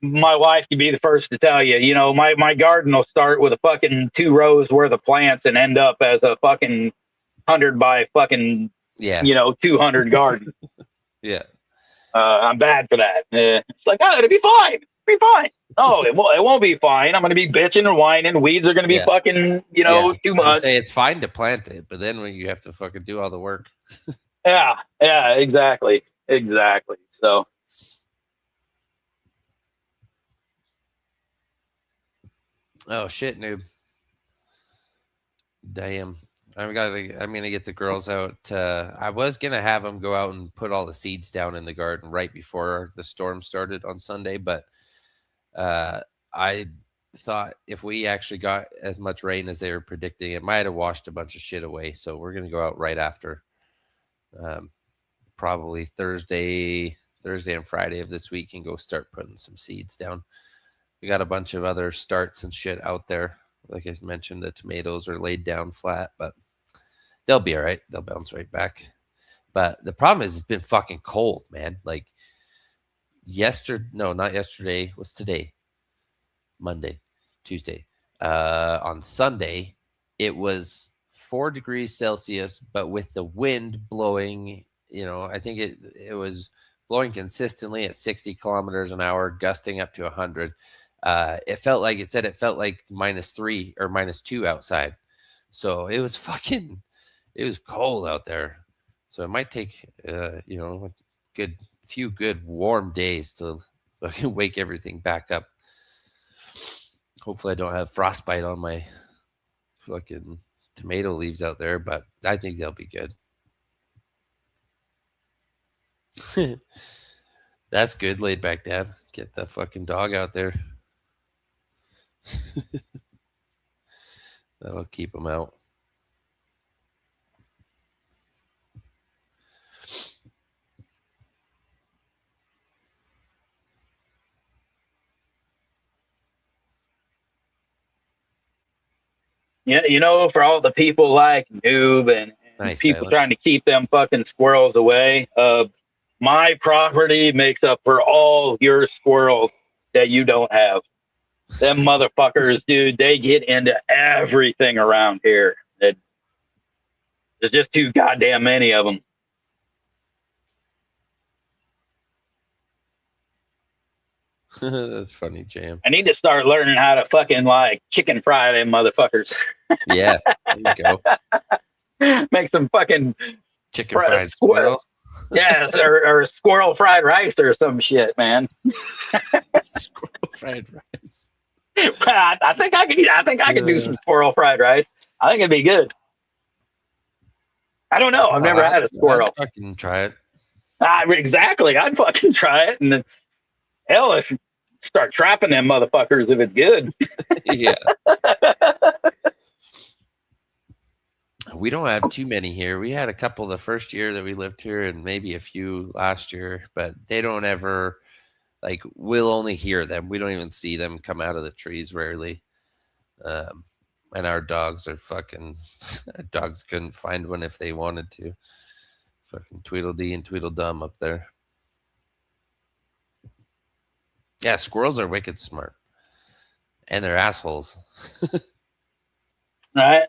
my wife can be the first to tell you, my garden will start with a fucking 2 rows worth of plants and end up as a fucking 100 by fucking, yeah, 200 garden. yeah, I'm bad for that. It's like, oh, it'll be fine. It'll be fine. Oh, it won't be fine. I'm going to be bitching and whining. Weeds are going to be yeah, fucking, yeah. too As I much. say, it's fine to plant it, but then when you have to fucking do all the work. Yeah, exactly. Exactly. So, Oh shit, noob. Damn. I'm gonna get the girls out. I was gonna have them go out and put all the seeds down in the garden right before the storm started on Sunday, but I thought if we actually got as much rain as they were predicting, it might have washed a bunch of shit away. So we're gonna go out right after, um, probably Thursday and Friday of this week, and go start putting some seeds down. We got a bunch of other starts and shit out there. Like I mentioned, the tomatoes are laid down flat, but they'll be all right. They'll bounce right back. But the problem is it's been fucking cold, man. Like no, not yesterday. What's today? Monday, Tuesday. On Sunday, it was 4 degrees Celsius, but with the wind blowing, I think it was blowing consistently at 60 kilometers an hour, gusting up to 100. It felt like -3 or -2 outside. So it was cold out there. So it might take, a good warm days to fucking wake everything back up. Hopefully I don't have frostbite on my fucking tomato leaves out there, but I think they'll be good. That's good, laid back dad. Get the fucking dog out there. That'll keep him out. yeah, for all the people like Noob and Nice, people Silent. trying to keep them fucking squirrels away, my property makes up for all your squirrels that you don't have. Them motherfuckers, dude, they get into everything around here. There's just too goddamn many of them. That's funny, Jam. I need to start learning how to fucking like chicken fry them motherfuckers. Yeah, there you go. Make some fucking Chicken fried squirrel. Yes, or squirrel fried rice or some shit, man. Squirrel fried rice. I think I could. I think I could do some squirrel fried rice. I think it'd be good. I don't know. I've never had a I'd squirrel. fucking try it. Exactly. I'd fucking try it, and then hell, if you start trapping them motherfuckers, if it's good. Yeah. We don't have too many here. We had a couple the first year that we lived here, and maybe a few last year, but they don't ever, like, we'll only hear them. We don't even see them come out of the trees rarely. And our dogs are fucking, our dogs couldn't find one if they wanted to. Fucking Tweedledee and Tweedledum up there. Yeah, squirrels are wicked smart. And they're assholes. Right?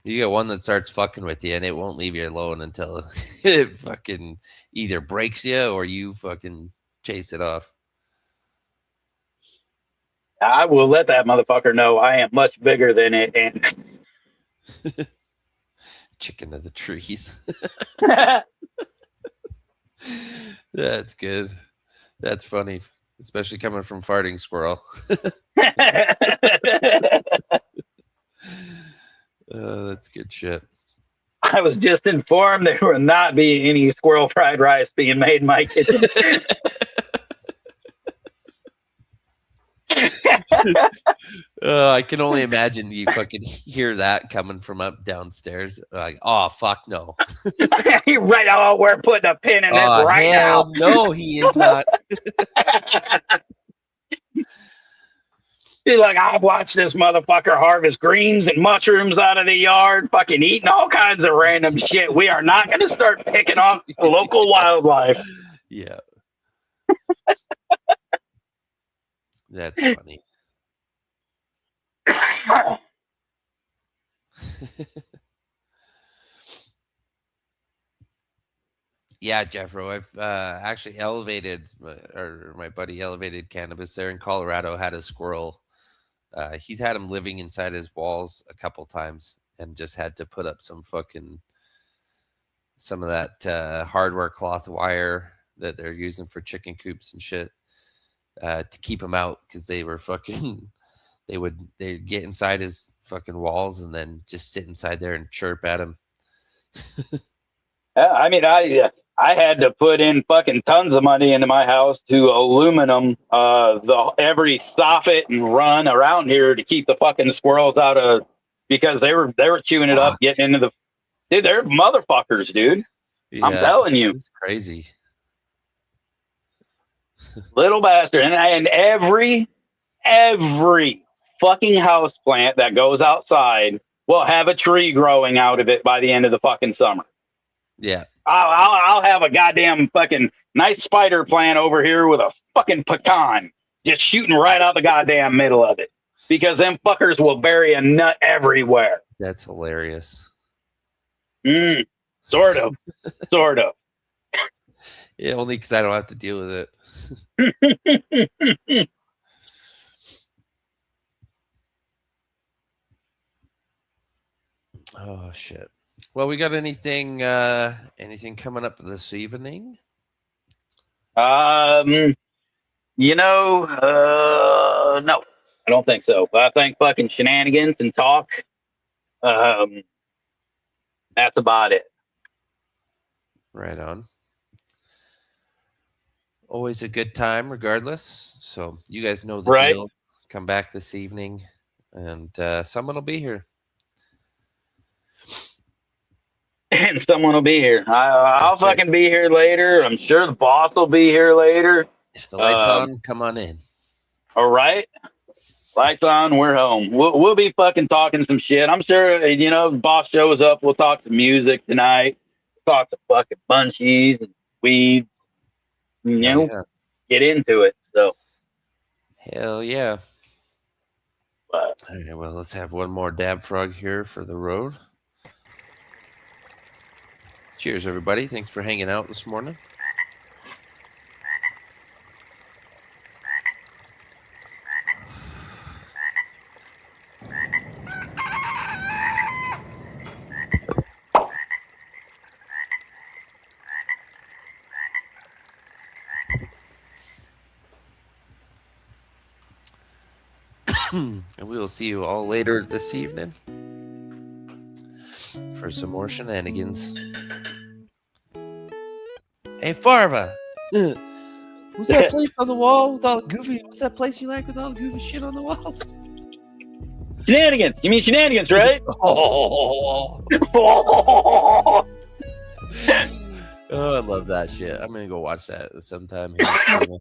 You get one that starts fucking with you and it won't leave you alone until it fucking either breaks you or you fucking chase it off. I will let that motherfucker know I am much bigger than it. And Chicken of the trees. That's good. That's funny. Especially coming from farting squirrel. That's good shit. I was just informed there will not be any squirrel fried rice being made in my kitchen. I can only imagine you fucking hear that coming from up downstairs. Like, oh fuck no. Right. Oh, we're putting a pin in this right now. No, he is not. He's like, I've watched this motherfucker harvest greens and mushrooms out of the yard, fucking eating all kinds of random shit. We are not going to start picking off local wildlife. Yeah. That's funny. Yeah, Jeffro, I've actually elevated, or my buddy elevated cannabis there in Colorado, had a squirrel. He's had him living inside his walls a couple times and just had to put up some of that hardware cloth wire that they're using for chicken coops and shit to keep him out because they were fucking, they'd get inside his fucking walls and then just sit inside there and chirp at him. I mean, I had to put in fucking tons of money into my house to aluminum every soffit and run around here to keep the fucking squirrels out of, because they were chewing it up, getting into the, dude, they're motherfuckers, dude. Yeah, I'm telling you, it's crazy. Little bastard. And every fucking house plant that goes outside will have a tree growing out of it by the end of the fucking summer. Yeah. I'll have a goddamn fucking nice spider plant over here with a fucking pecan just shooting right out the goddamn middle of it because them fuckers will bury a nut everywhere. That's hilarious. Sort of. Yeah, only because I don't have to deal with it. Oh shit. Well, we got anything coming up this evening? No, I don't think so. But I think fucking shenanigans and talk. That's about it. Right on. Always a good time, regardless. So you guys know the deal. Come back this evening, and someone will be here. And someone will be here. I'll fucking be here later. I'm sure the boss will be here later. If the light's on, come on in. All right. Lights on, we're home. We'll be fucking talking some shit. I'm sure, the boss shows up. We'll talk some music tonight. Talk some fucking munchies and weeds. Get into it. So. Hell yeah. But, all right, well, let's have one more dab frog here for the road. Cheers, everybody. Thanks for hanging out this morning. And we will see you all later this evening for some more shenanigans. Hey, Farva. What's that place on the wall with all the goofy? What's that place you like with all the goofy shit on the walls? Shenanigans. You mean shenanigans, right? Oh, I love that shit. I'm gonna go watch that sometime here.